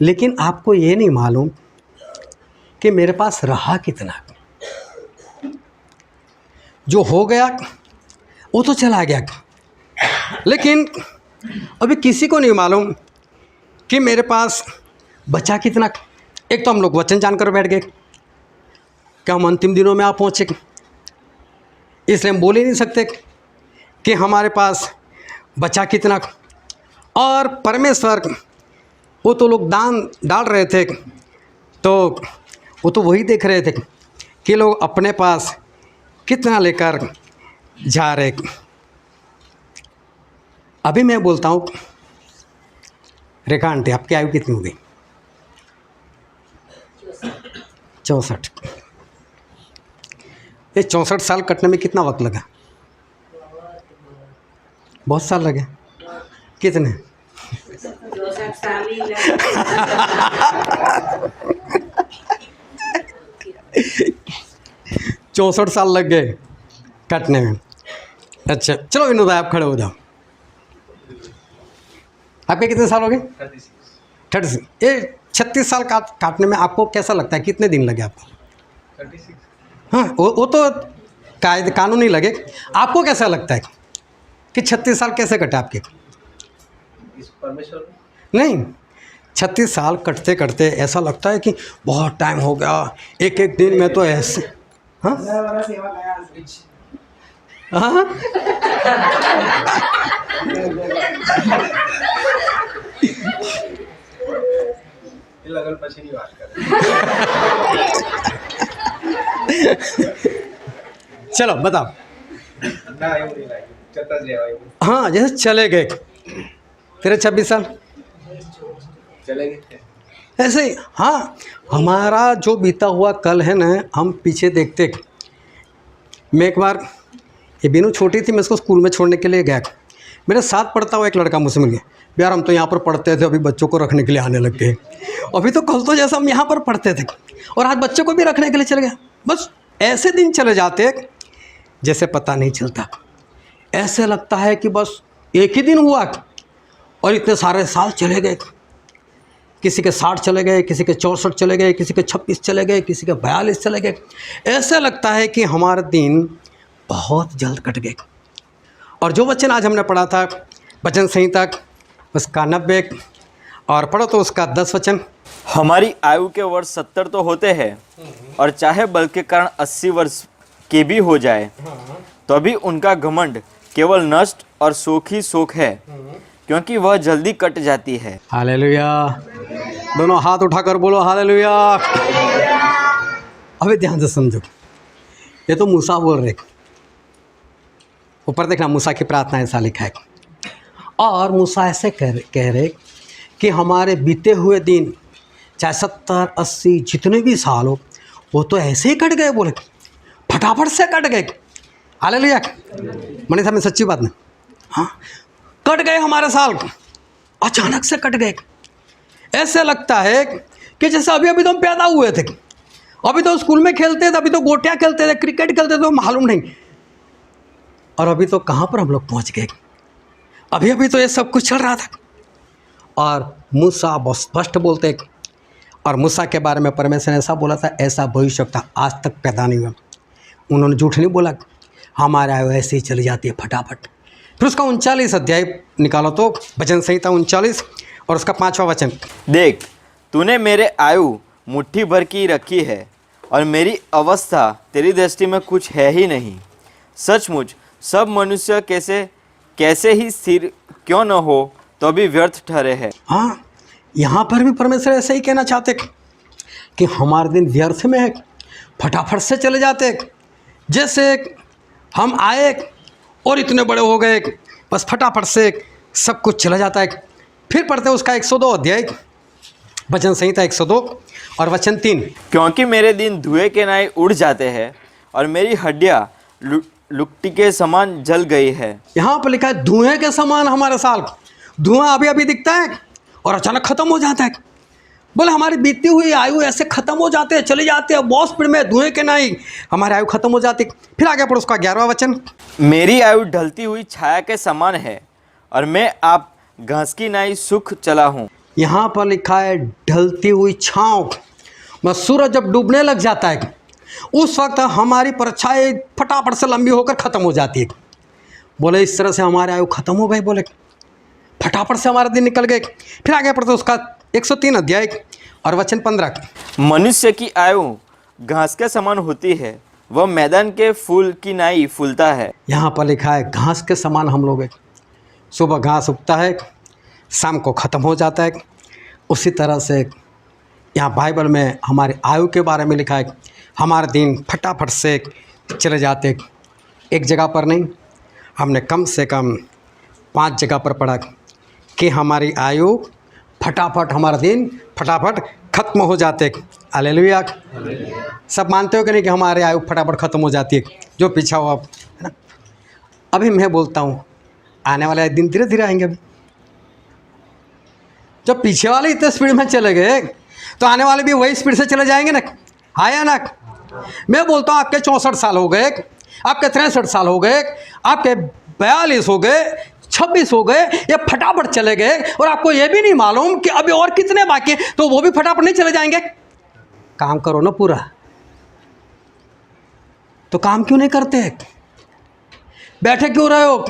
लेकिन आपको ये नहीं मालूम कि मेरे पास रहा कितना। जो हो गया वो तो चला गया, लेकिन अभी किसी को नहीं मालूम कि मेरे पास बचा कितना। एक तो हम लोग वचन जानकर बैठ गए कि हम अंतिम दिनों में आ पहुँचे, इसलिए हम बोल ही नहीं सकते कि हमारे पास बचा कितना। और परमेश्वर वो तो लोग दान डाल रहे थे, तो वो तो वही देख रहे थे कि लोग अपने पास कितना लेकर जा रहे। अभी मैं बोलता हूँ, रेखा आंटी आपकी आयु कितनी हो गई? 64। ये 64 साल कटने में कितना वक्त लगा? बहुत साल लगे। कितने? 64 साल लग गए काटने में। अच्छा चलो विनोद भाई आप खड़े हो जाओ। आपके कितने साल हो गए? 36। ये 36 साल काटने में आपको कैसा लगता है, कितने दिन लगे आपको? 36। हाँ वो तो कानूनी लगे। आपको कैसा लगता है कि 36 साल कैसे कटे आपके? परमेश्वर नहीं, 36 साल कटते कटते ऐसा लगता है कि बहुत टाइम हो गया। एक एक दिन में तो ऐसे हाँ हाँ लगन પછી ની વાત કરે। चलो बताओ। ના એવું નહીં લાગ્યું, જતા જ રહેવાય એવું। हाँ जैसे चले गए तेरे 26 साल चले गए। ऐसे ही। हाँ हमारा जो बीता हुआ कल है ना, हम पीछे देखते। मैं एक बार, ये बिनू छोटी थी, मैं इसको स्कूल में छोड़ने के लिए गया। मेरे साथ पढ़ता हुआ एक लड़का मुझसे मिल गया। यार हम तो यहाँ पर पढ़ते थे, अभी बच्चों को रखने के लिए आने लग गए। अभी तो कल तो जैसा हम यहाँ पर पढ़ते थे और आज बच्चों को भी रखने के लिए चले गए। बस ऐसे दिन चले जाते जैसे पता नहीं चलता। ऐसे लगता है कि बस एक ही दिन हुआ और इतने सारे साल चले गए। किसी के 60 चले गए, किसी के 64 चले गए, किसी के 26 चले गए, किसी के 42 चले गए। ऐसे लगता है कि हमारे दिन बहुत जल्द कट गए। और जो वचन आज हमने पढ़ा था वचन संहिता उसका 90 और पढ़ो तो उसका 10 वचन। हमारी आयु के वर्ष 70 तो होते हैं और चाहे बल के कारण 80 वर्ष के भी हो जाए तो भी उनका घमंड केवल नष्ट और शोक ही शोक है, क्योंकि वह जल्दी कट जाती है। हालेलुया। दोनों हाथ उठाकर बोलो हालेलुया। अभी ध्यान से समझो, ये तो मूसा बोल रहे। ऊपर देखना मूसा की प्रार्थना ऐसा लिखा है। और मूसा ऐसे कह रहे कि हमारे बीते हुए दिन चाहे 70 80 जितने भी साल हो वो तो ऐसे ही कट गए। बोले फटाफट से कट गए। हालेलुया। मनीषा में सच्ची बात नहीं। हाँ कट गए हमारे साल, अचानक से कट गए। ऐसे लगता है कि जैसे अभी अभी तो हम पैदा हुए थे, अभी तो स्कूल में खेलते थे, अभी तो गोटियाँ खेलते थे, क्रिकेट खेलते थे, मालूम नहीं। और अभी तो कहाँ पर हम लोग पहुँच गए। अभी अभी तो ये सब कुछ चल रहा था। और मूसा बहुत स्पष्ट बोलते। और मूसा के बारे में परमेश्वर ने ऐसा बोला था, ऐसा भविष्यवक्ता आज तक पैदा नहीं हुआ। उन्होंने झूठ नहीं बोला। हमारे आयु ऐसे ही चली जाती है फटाफट। फिर उसका 39 अध्याय निकालो तो वचन संहिता 39 और उसका 5वां वचन। देख तूने मेरे आयु मुट्ठी भर की रखी है और मेरी अवस्था तेरी दृष्टि में कुछ है ही नहीं। सचमुच सब मनुष्य कैसे ही स्थिर क्यों न हो तो भी व्यर्थ ठहरे हैं। हाँ यहाँ पर भी परमेश्वर ऐसे ही कहना चाहते कि हमारे दिन व्यर्थ में है, फटाफट से चले जाते। जैसे हम आए और इतने बड़े हो गए, बस फटाफट से सब कुछ चला जाता है। फिर पढ़ते उसका 102 अध्याय वचन संहिता 102 और वचन 3। क्योंकि मेरे दिन धुएं के नाई उड़ जाते हैं और मेरी हड्डियाँ लुकटी के समान जल गई है। यहाँ पर लिखा है धुएं के समान हमारे साल। धुआं अभी अभी दिखता है और अचानक खत्म हो जाता है। बोले हमारी बीती हुई आयु ऐसे खत्म हो जाते हैं, चले जाते हैं बहुत स्पीड में, धुएं के नहीं हमारी आयु खत्म हो जाती। फिर आगे पढ़ो उसका 11वां वचन। मेरी आयु ढलती हुई छाया के समान है और मैं आप घास की नाई सूख चला हूँ। यहाँ पर लिखा है ढलती हुई छाँव। बस सूरज जब डूबने लग जाता है उस वक्त हमारी परछाई फटाफट से लंबी होकर ख़त्म हो जाती है। बोले इस तरह से हमारी आयु खत्म हो गई, बोले फटाफट से हमारे दिन निकल गए। फिर आगे पढ़ते उसका 103 अध्याय और वचन 15। मनुष्य की आयु घास के समान होती है, वह मैदान के फूल की नाई फूलता है। यहाँ पर लिखा है घास के समान हम लोग हैं। सुबह घास उगता है, शाम को ख़त्म हो जाता है। उसी तरह से यहाँ बाइबल में हमारी आयु के बारे में लिखा है हमारे दिन फटाफट से चले जाते। एक जगह पर नहीं, हमने कम से कम 5 जगह पर पढ़ा कि हमारी आयु फटाफट, हमारा दिन फटाफट ख़त्म हो जाते। हालेलुया। सब मानते हो कि नहीं कि हमारी आयु फटाफट ख़त्म हो जाती है? जो पीछा हो आप, है ना। अभी मैं बोलता हूँ आने वाले दिन धीरे धीरे आएंगे। अभी जब पीछे वाले इतने स्पीड में चले गए तो आने वाले भी वही स्पीड से चले जाएंगे ना, आया ना। मैं बोलता हूँ आपके 64 साल हो गए, आपके 63 साल हो गए, आपके 42 हो गए, 26 हो गए, ये फटाफट चले गए और आपको ये भी नहीं मालूम कि अभी और कितने बाकी हैं, तो वो भी फटाफट नहीं चले जाएंगे। काम करो ना पूरा। तो काम क्यों नहीं करते? बैठे क्यों रहे हो?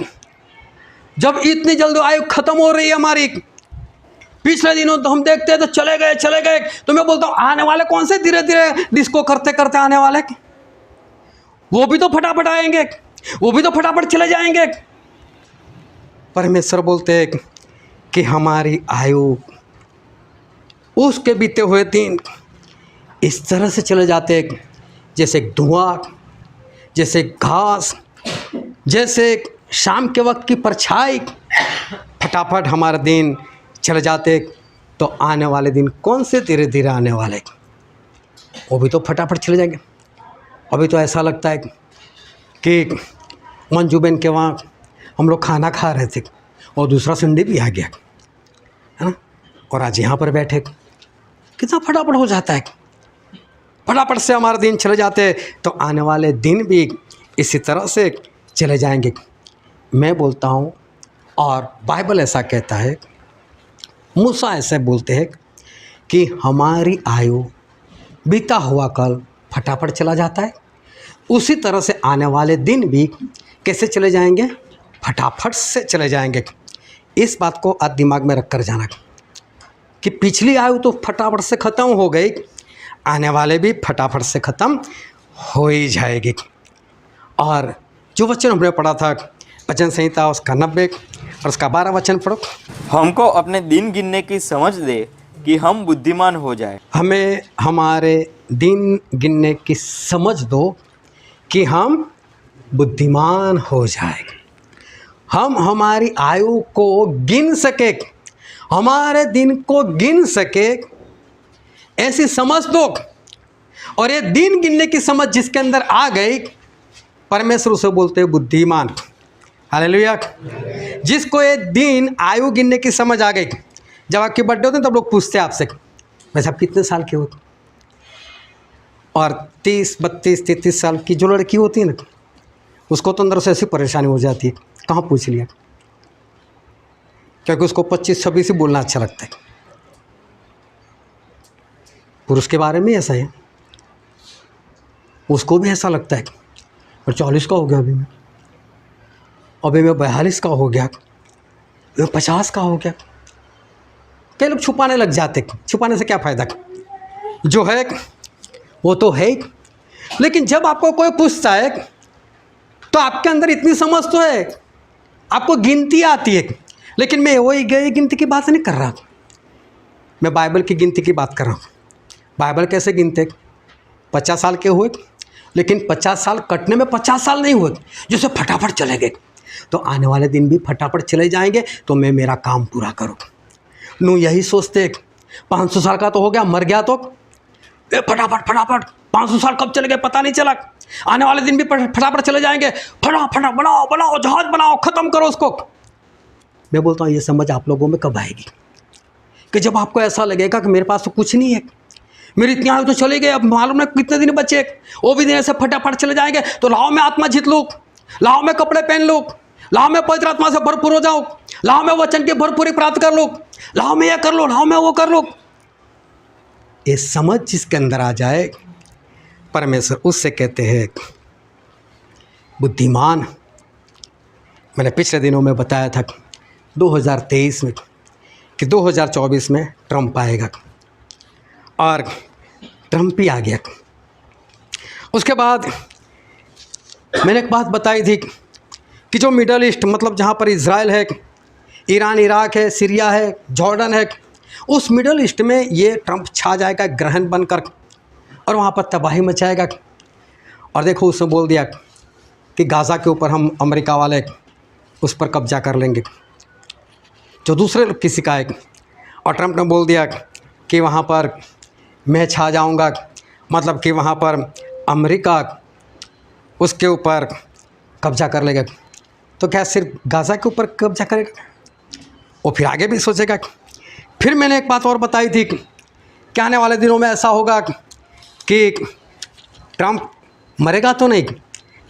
जब इतनी जल्दी आयु खत्म हो रही है हमारी। पिछले दिनों तो हम देखते हैं तो चले गए। तो मैं बोलता हूँ आने वाले कौन से धीरे धीरे डिस्को करते करते आने वाले, वो भी तो फटाफट आएंगे, वो भी तो फटाफट चले जाएंगे। परमेश्वर बोलते हैं कि हमारी आयु, उसके बीते हुए दिन इस तरह से चले जाते हैं जैसे धुआं, जैसे घास, जैसे शाम के वक्त की परछाई। फटाफट हमारे दिन चले जाते। तो आने वाले दिन कौन से धीरे धीरे आने वाले, वो भी तो फटाफट चले जाएंगे। अभी तो ऐसा लगता है कि मंजू बहन के वहाँ हम लोग खाना खा रहे थे और दूसरा संडे भी आ गया, है ना। और आज यहाँ पर बैठे, कितना फटाफट हो जाता है। फटाफट से हमारे दिन चले जाते हैं तो आने वाले दिन भी इसी तरह से चले जाएंगे। मैं बोलता हूँ और बाइबल ऐसा कहता है, मूसा ऐसे बोलते हैं कि हमारी आयु बीता हुआ कल फटाफट चला जाता है। उसी तरह से आने वाले दिन भी कैसे चले जाएंगे? फटाफट से चले जाएंगे। इस बात को आज दिमाग में रख कर जाना कि पिछली आयु तो फटाफट से ख़त्म हो गई, आने वाले भी फटाफट से ख़त्म हो ही जाएगी। और जो वचन हमने पढ़ा था वचन संहिता उसका 90 और उसका 12 वचन पढ़ो। हमको अपने दिन गिनने की समझ दे कि हम बुद्धिमान हो जाए। हमें हमारे दिन गिनने की समझ दो कि हम बुद्धिमान हो जाए। हम हमारी आयु को गिन सके, हमारे दिन को गिन सके, ऐसी समझ दो। और ये दिन गिनने की समझ जिसके अंदर आ गई, परमेश्वर उसे बोलते हैं बुद्धिमान। हालेलुया। जिसको ये दिन आयु गिनने की समझ आ गई, जब आपकी बर्थडे होती है तब लोग पूछते हैं आपसे वैसे आप कितने साल के हो, और 30, 32, 33 साल की जो लड़की होती है ना, उसको तो अंदर से ऐसी परेशानी हो जाती है, कहाँ पूछ लिया, क्योंकि उसको 25, 26 ही बोलना अच्छा लगता है। पुरुष के बारे में ऐसा है, उसको भी ऐसा लगता है और 40 का हो गया अभी मैं 42 का हो गया, मैं 50 का हो गया। कई लोग छुपाने लग जाते, छुपाने से क्या फ़ायदा, जो है वो तो है। लेकिन जब आपको कोई पूछता है तो आपके अंदर इतनी समझ तो है, आपको गिनती आती है। लेकिन मैं वही गई गिनती की बात नहीं कर रहा, मैं बाइबल की गिनती की बात कर रहा हूँ। बाइबल कैसे गिनते, 50 साल के हुए, लेकिन 50 साल कटने में 50 साल नहीं हुए, जैसे फटाफट चले गए। तो आने वाले दिन भी फटाफट चले जाएंगे, तो मैं मेरा काम पूरा करूँ। नू यही सोचते 500 साल का तो हो गया, मर गया तो फटाफट 500 साल कब चले गए पता नहीं चला। आने वाले दिन भी फटाफट चले जाएंगे, फटाफट बनाओ बनाओ जहाज बनाओ, ख़त्म करो उसको। मैं बोलता हूँ ये समझ आप लोगों में कब आएगी कि जब आपको ऐसा लगेगा कि मेरे पास तो कुछ नहीं है, मेरी इतनी आयु तो चली गई, अब मालूम नहीं कितने दिन बचे, वो भी दिन ऐसे फटाफट चले जाएंगे। तो लाओ मैं आत्मा जीत लूँ, लाओ मैं कपड़े पहन लूँ, लाओ मैं पवित्र आत्मा से भरपूर हो जाऊँ, लाओ मैं वचन की भरपूरी प्राप्त कर लूँ, लाओ मैं ये कर लूँ, लाओ मैं वो कर लूँ। ये समझ जिसके अंदर आ जाए, परमेश्वर उससे कहते हैं बुद्धिमान। मैंने पिछले दिनों में बताया था 2023 में कि 2024 में ट्रंप आएगा, और ट्रंप ही आ गया। उसके बाद मैंने एक बात बताई थी कि जो मिडल ईस्ट मतलब जहाँ पर इज़राइल है, ईरान, इराक है, सीरिया है, जॉर्डन है, उस मिडल ईस्ट में ये ट्रंप छा जाएगा ग्रहण बनकर, और वहाँ पर तबाही मचाएगा। और देखो उसने बोल दिया कि गाज़ा के ऊपर हम अमेरिका वाले उस पर कब्जा कर लेंगे, जो दूसरे लोग किसी का है। और ट्रंप ने बोल दिया कि वहाँ पर मैं छा जाऊँगा, मतलब कि वहाँ पर अमेरिका उसके ऊपर कब्जा कर लेगा। तो क्या सिर्फ गाज़ा के ऊपर कब्जा करेगा? वो फिर आगे भी सोचेगा। फिर मैंने एक बात और बताई थी कि आने वाले दिनों में ऐसा होगा कि ट्रंप मरेगा तो नहीं,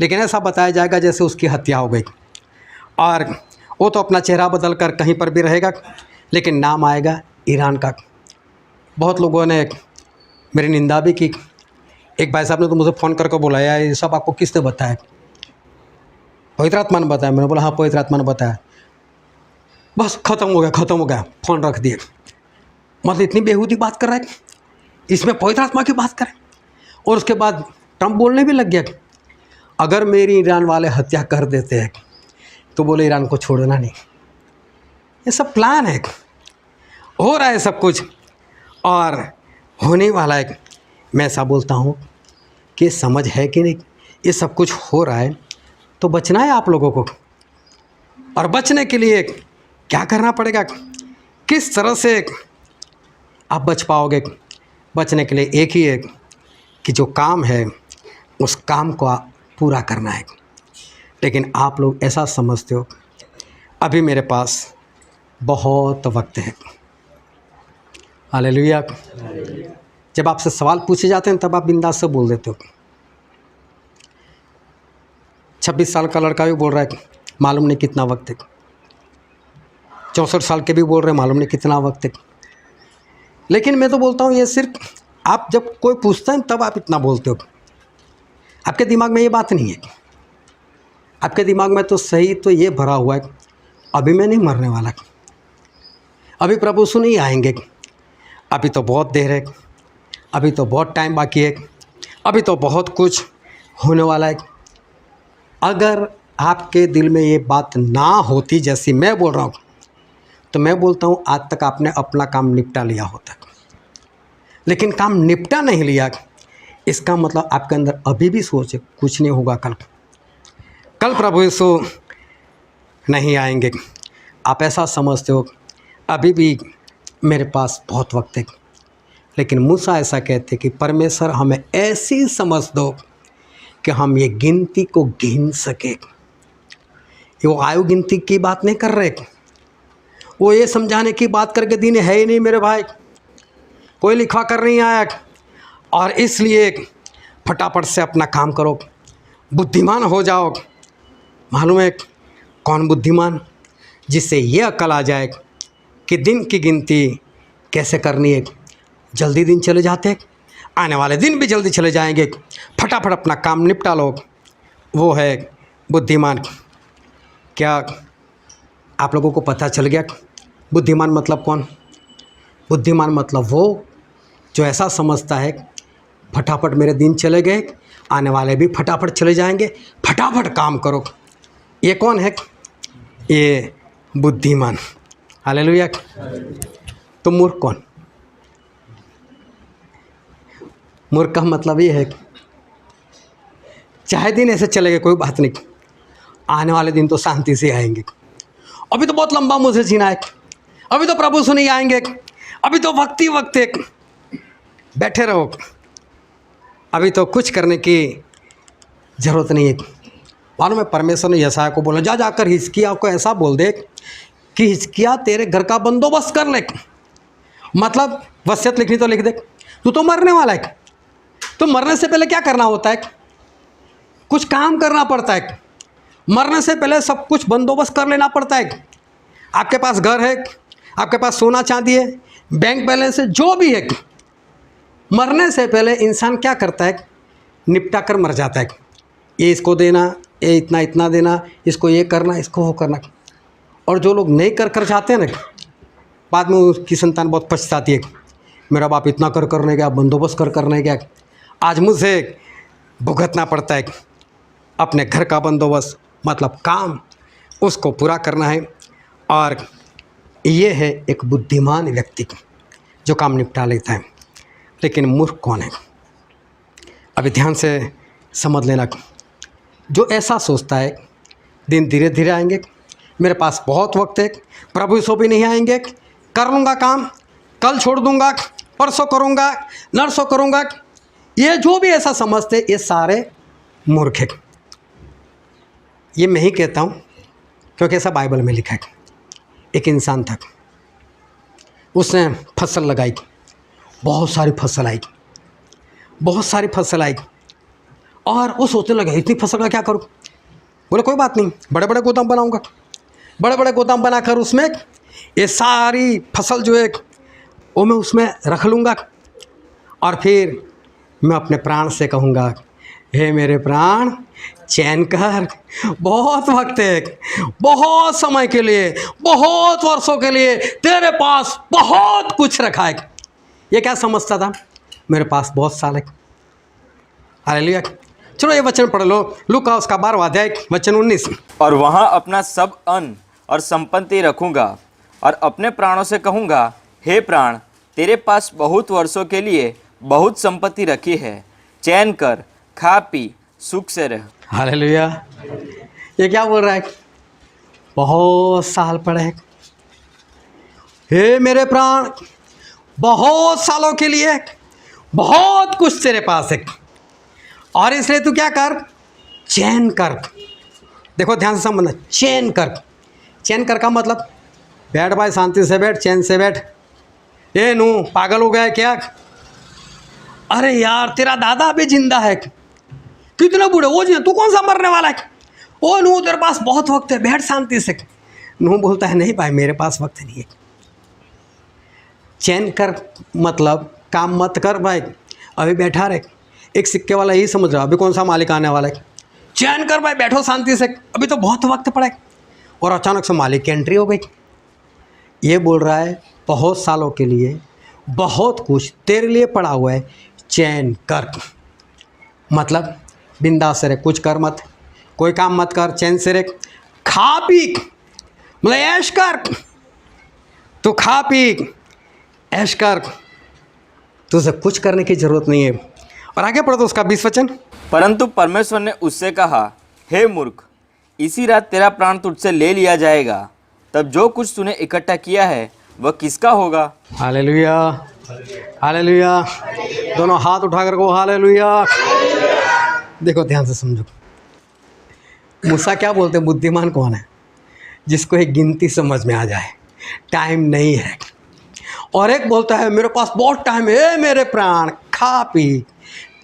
लेकिन ऐसा बताया जाएगा जैसे उसकी हत्या हो गई, और वो तो अपना चेहरा बदल कर कहीं पर भी रहेगा, लेकिन नाम आएगा ईरान का। बहुत लोगों ने मेरी निंदा भी की। एक भाई साहब ने तो मुझे फ़ोन करके बुलाया, ये सब आपको किसने बताया? पवित्र आत्मा ने बताया। मैंने बोला हाँ पवित्र आत्मा ने बताया। बस ख़त्म हो गया, फ़ोन रख दिए। मतलब इतनी बेहूदी बात कर रहा है, इसमें पवित्र आत्मा की बात करें। और उसके बाद ट्रंप बोलने भी लग गया कि अगर मेरी ईरान वाले हत्या कर देते हैं तो बोले ईरान को छोड़ना नहीं। ये सब प्लान है, हो रहा है सब कुछ और होने वाला है। मैं ऐसा बोलता हूँ कि समझ है कि नहीं, ये सब कुछ हो रहा है तो बचना है आप लोगों को। और बचने के लिए क्या करना पड़ेगा, किस तरह से आप बच पाओगे? बचने के लिए एक ही है कि जो काम है उस काम को पूरा करना है। लेकिन आप लोग ऐसा समझते हो अभी मेरे पास बहुत वक्त है। हालेलुया। जब आपसे सवाल पूछे जाते हैं तब आप बिंदास से बोल देते हो। 26 साल का लड़का भी बोल रहा है मालूम नहीं कितना वक्त है, 64 साल के भी बोल रहे हैं मालूम नहीं कितना वक्त है। लेकिन मैं तो बोलता हूँ ये सिर्फ आप जब कोई पूछता है तब आप इतना बोलते हो। आपके दिमाग में ये बात नहीं है। आपके दिमाग में तो सही तो ये भरा हुआ है अभी मैं नहीं मरने वाला, अभी प्रभु यीशु नहीं आएंगे, अभी तो बहुत देर है, अभी तो बहुत टाइम बाकी है, अभी तो बहुत कुछ होने वाला है। अगर आपके दिल में ये बात ना होती जैसी मैं बोल रहा हूँ तो मैं बोलता हूँ आज तक आपने अपना काम निपटा लिया होता। लेकिन काम निपटा नहीं लिया, इसका मतलब आपके अंदर अभी भी सोच है कुछ नहीं होगा, कल प्रभु यीशु नहीं आएंगे। आप ऐसा समझते हो अभी भी मेरे पास बहुत वक्त है। लेकिन मूसा ऐसा कहते कि परमेश्वर हमें ऐसी समझ दो कि हम ये गिनती को गिन सके। वो आयु गिनती की बात नहीं कर रहे, वो ये समझाने की बात करके दिन है ही नहीं मेरे भाई, कोई लिखा कर नहीं आया। और इसलिए फटाफट से अपना काम करो, बुद्धिमान हो जाओ। मालूम है कौन बुद्धिमान? जिससे ये अकल आ जाए कि दिन की गिनती कैसे करनी है। जल्दी दिन चले जाते, आने वाले दिन भी जल्दी चले जाएंगे, फटाफट अपना काम निपटा लो, वो है बुद्धिमान। क्या आप लोगों को पता चल गया बुद्धिमान मतलब कौन? बुद्धिमान मतलब वो जो ऐसा समझता है फटाफट मेरे दिन चले गए, आने वाले भी फटाफट चले जाएंगे, फटाफट काम करो। ये कौन है? ये बुद्धिमान। हालेलुया। तो मूर्ख कौन? मूर्ख का मतलब ये है चाहे दिन ऐसे चले गए कोई बात नहीं, आने वाले दिन तो शांति से आएंगे। अभी तो बहुत लंबा मुझे जीना है, अभी तो प्रभु सुनी आएंगे, अभी तो वक्त ही वक्त है। बैठे रहो, अभी तो कुछ करने की ज़रूरत नहीं है। मालूम है परमेश्वर ने यशायाह को बोला, जा जाकर हिजकिय्याह को ऐसा बोल दे कि हिजकिय्याह तेरे घर का बंदोबस्त कर ले। मतलब वसीयत लिखनी तो लिख दे, तू तो मरने वाला है। तो मरने से पहले क्या करना होता है? कुछ काम करना पड़ता है। मरने से पहले सब कुछ बंदोबस्त कर लेना पड़ता है। आपके पास घर है, आपके पास सोना चांदी है, बैंक बैलेंस है, जो भी है, मरने से पहले इंसान क्या करता है? निपटा कर मर जाता है। ये इसको देना, ये इतना इतना देना, इसको ये करना, इसको वो करना। और जो लोग नहीं कर जाते हैं ना, बाद में उसकी संतान बहुत पछताती है, मेरा बाप इतना कर करने गया, बंदोबस्त कर करने गया, आज मुझे भुगतना पड़ता है। अपने घर का बंदोबस्त मतलब काम, उसको पूरा करना है। और ये है एक बुद्धिमान व्यक्ति जो काम निपटा लेता है। लेकिन मूर्ख कौन है? अभी ध्यान से समझ लेना। जो ऐसा सोचता है दिन धीरे धीरे आएंगे, मेरे पास बहुत वक्त है, प्रभु यीशु भी नहीं आएंगे, कर लूँगा काम, कल छोड़ दूँगा, परसों करूँगा, नरसों करूँगा, ये जो भी ऐसा समझते, ये सारे मूर्ख हैं। ये मैं ही कहता हूँ क्योंकि ऐसा बाइबल में लिखा है। एक इंसान था, उसने फसल लगाई, बहुत सारी फसल आई, बहुत सारी फसल आई, और वो सोचने लगा इतनी फसल का क्या करूँ? बोले कोई बात नहीं, बड़े बड़े गोदाम बनाऊँगा, बड़े बड़े गोदाम बनाकर उसमें ये सारी फसल जो है वो मैं उसमें रख लूँगा, और फिर मैं अपने प्राण से कहूँगा, हे मेरे प्राण चैन कर, बहुत वक्त है, बहुत समय के लिए, बहुत वर्षों के लिए तेरे पास बहुत कुछ रखा है। ये क्या समझता था? मेरे पास बहुत साल है। हालेलुया। चलो ये वचन पढ़ लो, लूका उसका 12वां अध्याय वचन 19। और वहाँ अपना सब अन्न और संपत्ति रखूँगा और अपने प्राणों से कहूँगा, हे प्राण, तेरे पास बहुत वर्षों के लिए बहुत संपत्ति रखी है, चैन कर, खा पी, सुख से रह। हालेलुया। ये क्या बोल रहा है? बहुत साल पड़े, हे मेरे प्राण, बहुत सालों के लिए बहुत कुछ तेरे पास है, और इसलिए तू क्या कर? चैन कर। देखो ध्यान से समझना, चैन कर। चैन कर का मतलब बैठ भाई, शांति से बैठ, चैन से बैठ। ए नू पागल हो गया है क्या? अरे यार तेरा दादा अभी जिंदा है, कितने बूढ़े वो जी, तू कौन सा मरने वाला है? ओ नू तेरे पास बहुत वक्त है, बैठ शांति से। नू बोलता है नहीं भाई मेरे पास वक्त नहीं है। चैन कर मतलब काम मत कर भाई, अभी बैठा रहे। एक सिक्के वाला यही समझ रहा, अभी कौन सा मालिक आने वाला है, चैन कर भाई, बैठो शांति से, अभी तो बहुत वक्त पड़ा है। और अचानक से मालिक की एंट्री हो गई। ये बोल रहा है बहुत सालों के लिए बहुत कुछ तेरे लिए पड़ा हुआ है, चैन कर। मतलब बिंदास से रहे, कुछ कर मत, कोई काम मत कर, चैन से रहे, खा पी, मतलब ऐश कर। तो खा पी ऐश कर, तुझे कुछ करने की जरूरत नहीं है। और आगे पढ़ो तो उसका 20 वचन। परंतु परमेश्वर ने उससे कहा, हे मूर्ख, इसी रात तेरा प्राण तुझसे ले लिया जाएगा, तब जो कुछ तूने इकट्ठा किया है वह किसका होगा? Hallelujah, hallelujah. दोनों हाथ उठाकर को हालेलुया। देखो ध्यान से समझो, मूसा क्या बोलते हैं? बुद्धिमान कौन है? जिसको एक गिनती समझ में आ जाए, टाइम नहीं है। और एक बोलता है मेरे पास बहुत टाइम है, मेरे प्राण खा पी,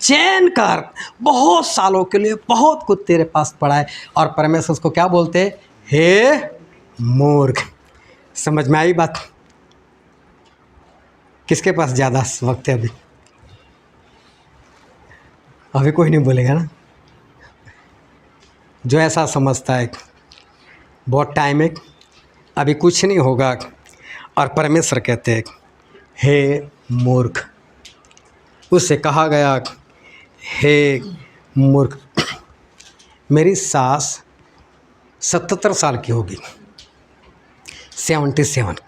चैन कर, बहुत सालों के लिए बहुत कुछ तेरे पास पड़ा है। और परमेश्वर उसको क्या बोलते हैं? हे मूर्ख। समझ में आई बात? किसके पास ज़्यादा वक्त है? अभी कोई नहीं बोलेगा ना। जो ऐसा समझता है बहुत टाइम है, अभी कुछ नहीं होगा, और परमेश्वर कहते हैं हे मूर्ख। उससे कहा गया, हे मूर्ख। मेरी सास 77 साल की होगी, 77।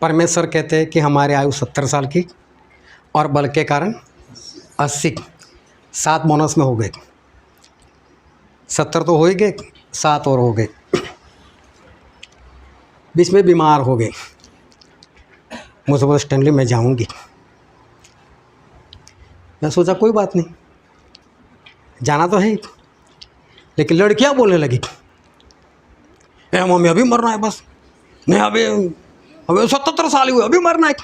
परमेश्वर कहते हैं कि हमारी आयु 70 साल की, और बल के कारण 80, 7 बोनस में हो गए। 70 तो हो ही गए, 7 और हो गए। बीच में बीमार हो गए, मुझे बोला स्टैनली मैं जाऊंगी। मैं सोचा कोई बात नहीं, जाना तो है ही। लेकिन लड़कियां बोलने लगी, ए मम्मी अभी मरना है बस, नहीं अभी अभी 77 साल हुए, अभी मरना है।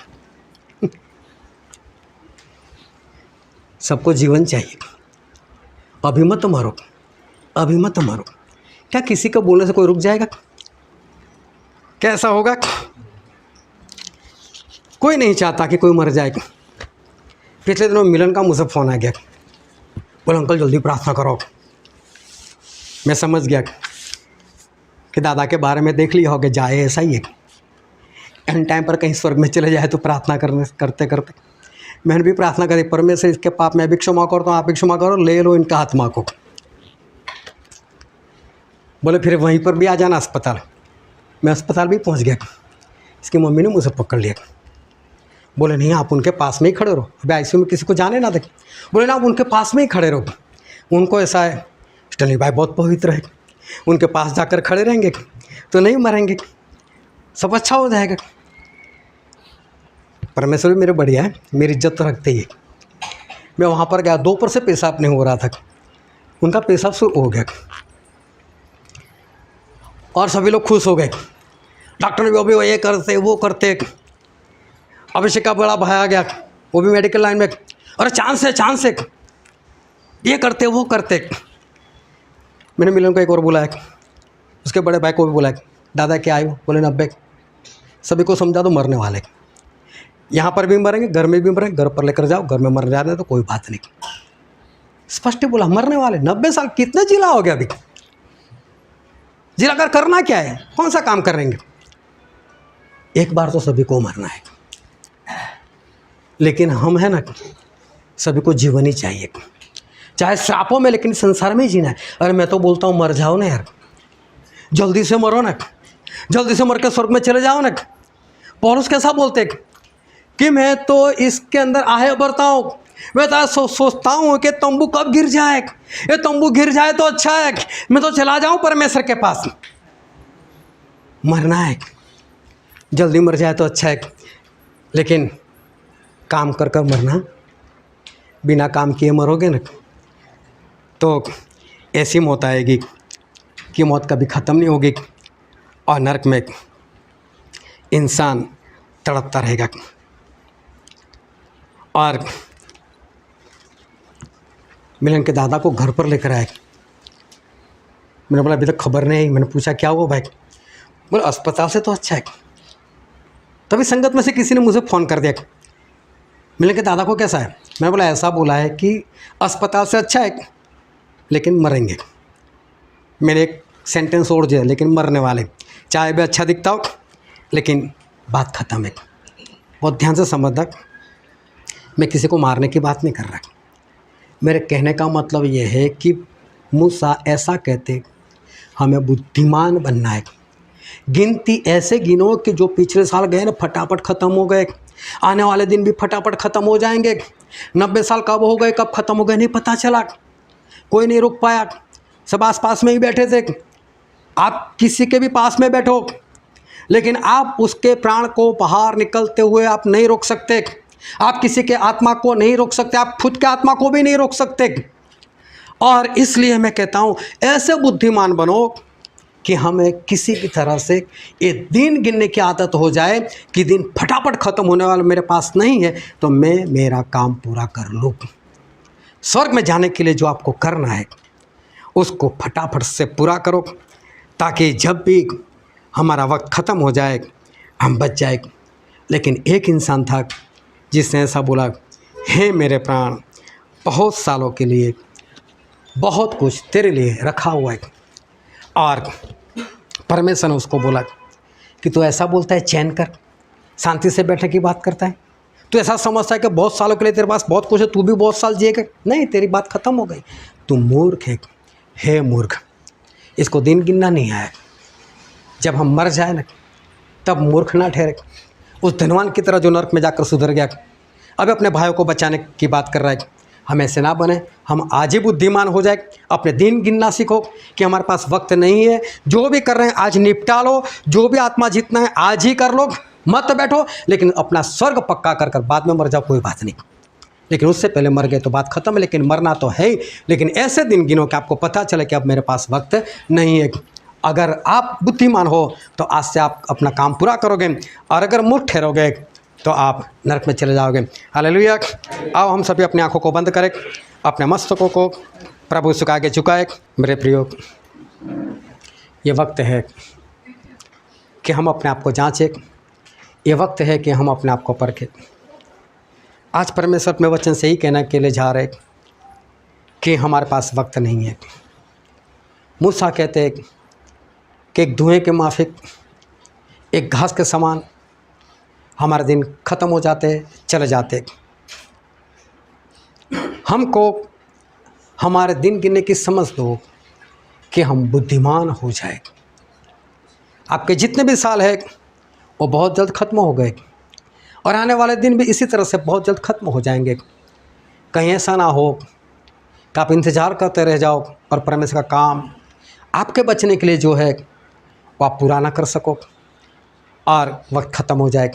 सबको जीवन चाहिए, अभी मत मरो, अभी मत मरो। क्या किसी को बोलने से कोई रुक जाएगा? कैसा होगा? कोई नहीं चाहता कि कोई मर जाए। पिछले दिनों मिलन का मुझसे फ़ोन आ गया, बोले अंकल जल्दी प्रार्थना करो। मैं समझ गया कि दादा के बारे में देख लिया होगा, जाए ऐसा ही है, एंड टाइम पर कहीं स्वर्ग में चले जाए तो प्रार्थना करते करते मैंने भी प्रार्थना करी, परमेश्वर इसके पाप मैं भी क्षमा करता हूँ, आप भी क्षमा करो, ले लो इनका आत्मा को। बोले फिर वहीं पर भी आ जाना अस्पताल। मैं अस्पताल भी पहुँच गया। इसकी मम्मी ने मुझे पकड़ लिया, बोले नहीं आप उनके पास में ही खड़े रहो, अभी आईसीयू में किसी को जाने ना दे। बोले ना आप उनके पास में ही खड़े रहो, उनको ऐसा है स्टैनली भाई बहुत पवित्र है, उनके पास जाकर खड़े रहेंगे तो नहीं मरेंगे, सब अच्छा हो जाएगा। परमेश्वर भी मेरे बढ़िया है, मेरी इज्जत तो रखते ही है। मैं वहाँ पर गया, दोपहर से पेशाब नहीं हो रहा था, उनका पेशाब शुरू हो गया और सभी लोग खुश हो गए। डॉक्टर ने भी अभी ये करते वो करते। अभिषेक का बड़ा भाई आ गया, वो भी मेडिकल लाइन में, अरे चांस है, ये करते वो करते। मैंने मिलन को एक और बुलाया, उसके बड़े भाई को भी बुलाया, दादा क्या आए हो? बोले 90। सभी को समझा दो मरने वाले, यहाँ पर भी मरेंगे, घर में भी मरेंगे, घर पर लेकर जाओ, घर में मर जाने तो कोई बात नहीं। स्पष्ट बोला मरने वाले। 90 साल कितने जिला हो गया अभी, जिला कर करना क्या है, कौन सा काम करेंगे? एक बार तो सभी को मरना है, लेकिन हम है ना, सभी को जीवन ही चाहिए, चाहे श्रापों में, लेकिन संसार में ही जीना है। अरे मैं तो बोलता हूँ मर जाओ ना यार, जल्दी से मरो ना, जल्दी से मर के स्वर्ग में चले जाओ ना। पौलुस कैसा बोलते कि मैं तो इसके अंदर आहे बढ़ता हूँ, मैं तो सोचता हूँ कि तंबू कब गिर जाए, ये तंबू गिर जाए तो अच्छा है, मैं तो चला जाऊँ परमेश्वर के पास। मरना है, जल्दी मर जाए तो अच्छा है, लेकिन काम कर कर मरना, बिना काम किए मरोगे ना तो ऐसी मौत आएगी कि मौत कभी ख़त्म नहीं होगी और नरक में इंसान तड़पता रहेगा। और मिलन के दादा को घर पर लेकर आए। मैंने बोला अभी तक खबर नहीं आई। मैंने पूछा क्या हुआ भाई? बोला अस्पताल से तो अच्छा है। तभी संगत में से किसी ने मुझे फ़ोन कर दिया, मिलन के दादा को कैसा है? मैंने बोला ऐसा बोला है कि अस्पताल से अच्छा है, लेकिन मरेंगे। मेरे एक सेंटेंस और दिया, लेकिन मरने वाले, चाहे भी अच्छा दिखता हो, लेकिन बात ख़त्म है। बहुत ध्यान से समझना, मैं किसी को मारने की बात नहीं कर रहा। मेरे कहने का मतलब ये है कि मूसा ऐसा कहते, हमें बुद्धिमान बनना है। गिनती ऐसे गिनो कि जो पिछले साल गए ना फटाफट ख़त्म हो गए, आने वाले दिन भी फटाफट ख़त्म हो जाएंगे। 90 साल कब हो गए, कब ख़त्म हो गए नहीं पता चला, कोई नहीं रुक पाया, सब आसपास में ही बैठे थे। आप किसी के भी पास में बैठो, लेकिन आप उसके प्राण को बाहर निकलते हुए आप नहीं रोक सकते। आप किसी के आत्मा को नहीं रोक सकते, आप खुद के आत्मा को भी नहीं रोक सकते। और इसलिए मैं कहता हूँ ऐसे बुद्धिमान बनो कि हमें किसी भी तरह से ये दिन गिनने की आदत हो जाए कि दिन फटाफट ख़त्म होने वाला मेरे पास नहीं है, तो मैं मेरा काम पूरा कर लूँ। स्वर्ग में जाने के लिए जो आपको करना है उसको फटाफट से पूरा करो, ताकि जब भी हमारा वक्त ख़त्म हो जाए हम बच जाए। लेकिन एक इंसान था जिसने ऐसा बोला, हे मेरे प्राण, बहुत सालों के लिए बहुत कुछ तेरे लिए रखा हुआ है। और परमेश्वर ने उसको बोला कि तू ऐसा बोलता है चैन कर, शांति से बैठने की बात करता है, तू ऐसा समझता है कि बहुत सालों के लिए तेरे पास बहुत कुछ है, तू भी बहुत साल जिएगा। नहीं, तेरी बात ख़त्म हो गई, तू मूर्ख है। हे मूर्ख, इसको दिन गिनना नहीं आया। जब हम मर जाए ना तब मूर्ख ना ठहरे। उस धनवान की तरह जो नरक में जाकर सुधर गया, अब अपने भाइयों को बचाने की बात कर रहा है। हम ऐसे ना बने, हम आज ही बुद्धिमान हो जाए। अपने दिन गिनना सीखो कि हमारे पास वक्त नहीं है, जो भी कर रहे हैं आज निपटा लो, जो भी आत्मा जीतना है आज ही कर लो, मत बैठो। लेकिन अपना स्वर्ग पक्का कर कर बाद में मर जाओ, कोई बात नहीं। लेकिन उससे पहले मर गए तो बात ख़त्म है। लेकिन मरना तो है ही, लेकिन ऐसे दिन गिनो कि आपको पता चले कि अब मेरे पास वक्त नहीं है। अगर आप बुद्धिमान हो तो आज से आप अपना काम पूरा करोगे, और अगर मूर्ख ठहरोगे तो आप नरक में चले जाओगे। हालेलुया। आओ हम सभी अपनी आंखों को बंद करें, अपने मस्तकों को प्रभु यीशु के आगे झुकाए। मेरे प्रियो, ये वक्त है कि हम अपने आप को जांचें, ये वक्त है कि हम अपने आप को परखें। आज परमेश्वर अपने वचन से ही कहने के लिए जा रहे कि हमारे पास वक्त नहीं है। मूसा कहते हैं कि एक धुएं के माफिक, एक घास के समान हमारे दिन ख़त्म हो जाते, चले जाते। हमको हमारे दिन गिनने की समझ दो कि हम बुद्धिमान हो जाए। आपके जितने भी साल है वो बहुत जल्द ख़त्म हो गए, और आने वाले दिन भी इसी तरह से बहुत जल्द ख़त्म हो जाएंगे। कहीं ऐसा ना हो कि आप इंतज़ार करते रह जाओ और परमेश्वर का काम आपके बचने के लिए जो है वो आप पूरा ना कर सको और वक्त ख़त्म हो जाए।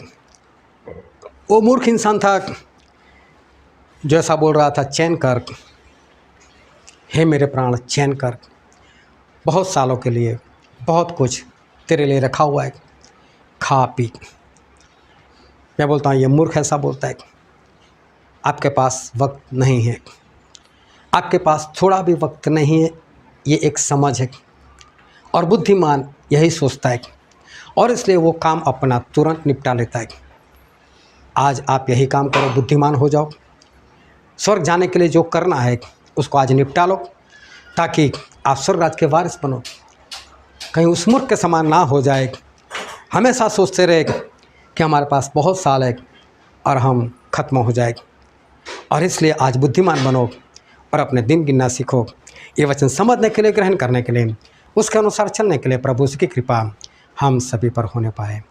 वो मूर्ख इंसान था जो ऐसा बोल रहा था, चैन कर हे मेरे प्राण, चैन कर, बहुत सालों के लिए बहुत कुछ तेरे लिए रखा हुआ है, खा पी। मैं बोलता हूँ ये मूर्ख ऐसा बोलता है। आपके पास वक्त नहीं है, आपके पास थोड़ा भी वक्त नहीं है, ये एक समझ है। और बुद्धिमान यही सोचता है और इसलिए वो काम अपना तुरंत निपटा लेता है। आज आप यही काम करो, बुद्धिमान हो जाओ। स्वर्ग जाने के लिए जो करना है उसको आज निपटा लो, ताकि आप स्वर्ग राज के वारिस बनो। कहीं उस मूर्ख के समान ना हो जाए, हमेशा सोचते रहे कि हमारे पास बहुत साल है और हम ख़त्म हो जाएगी। और इसलिए आज बुद्धिमान बनो और अपने दिन गिनना सीखो। ये वचन समझने के लिए, ग्रहण करने के लिए, उसके अनुसार चलने के लिए प्रभु की कृपा हम सभी पर होने पाए।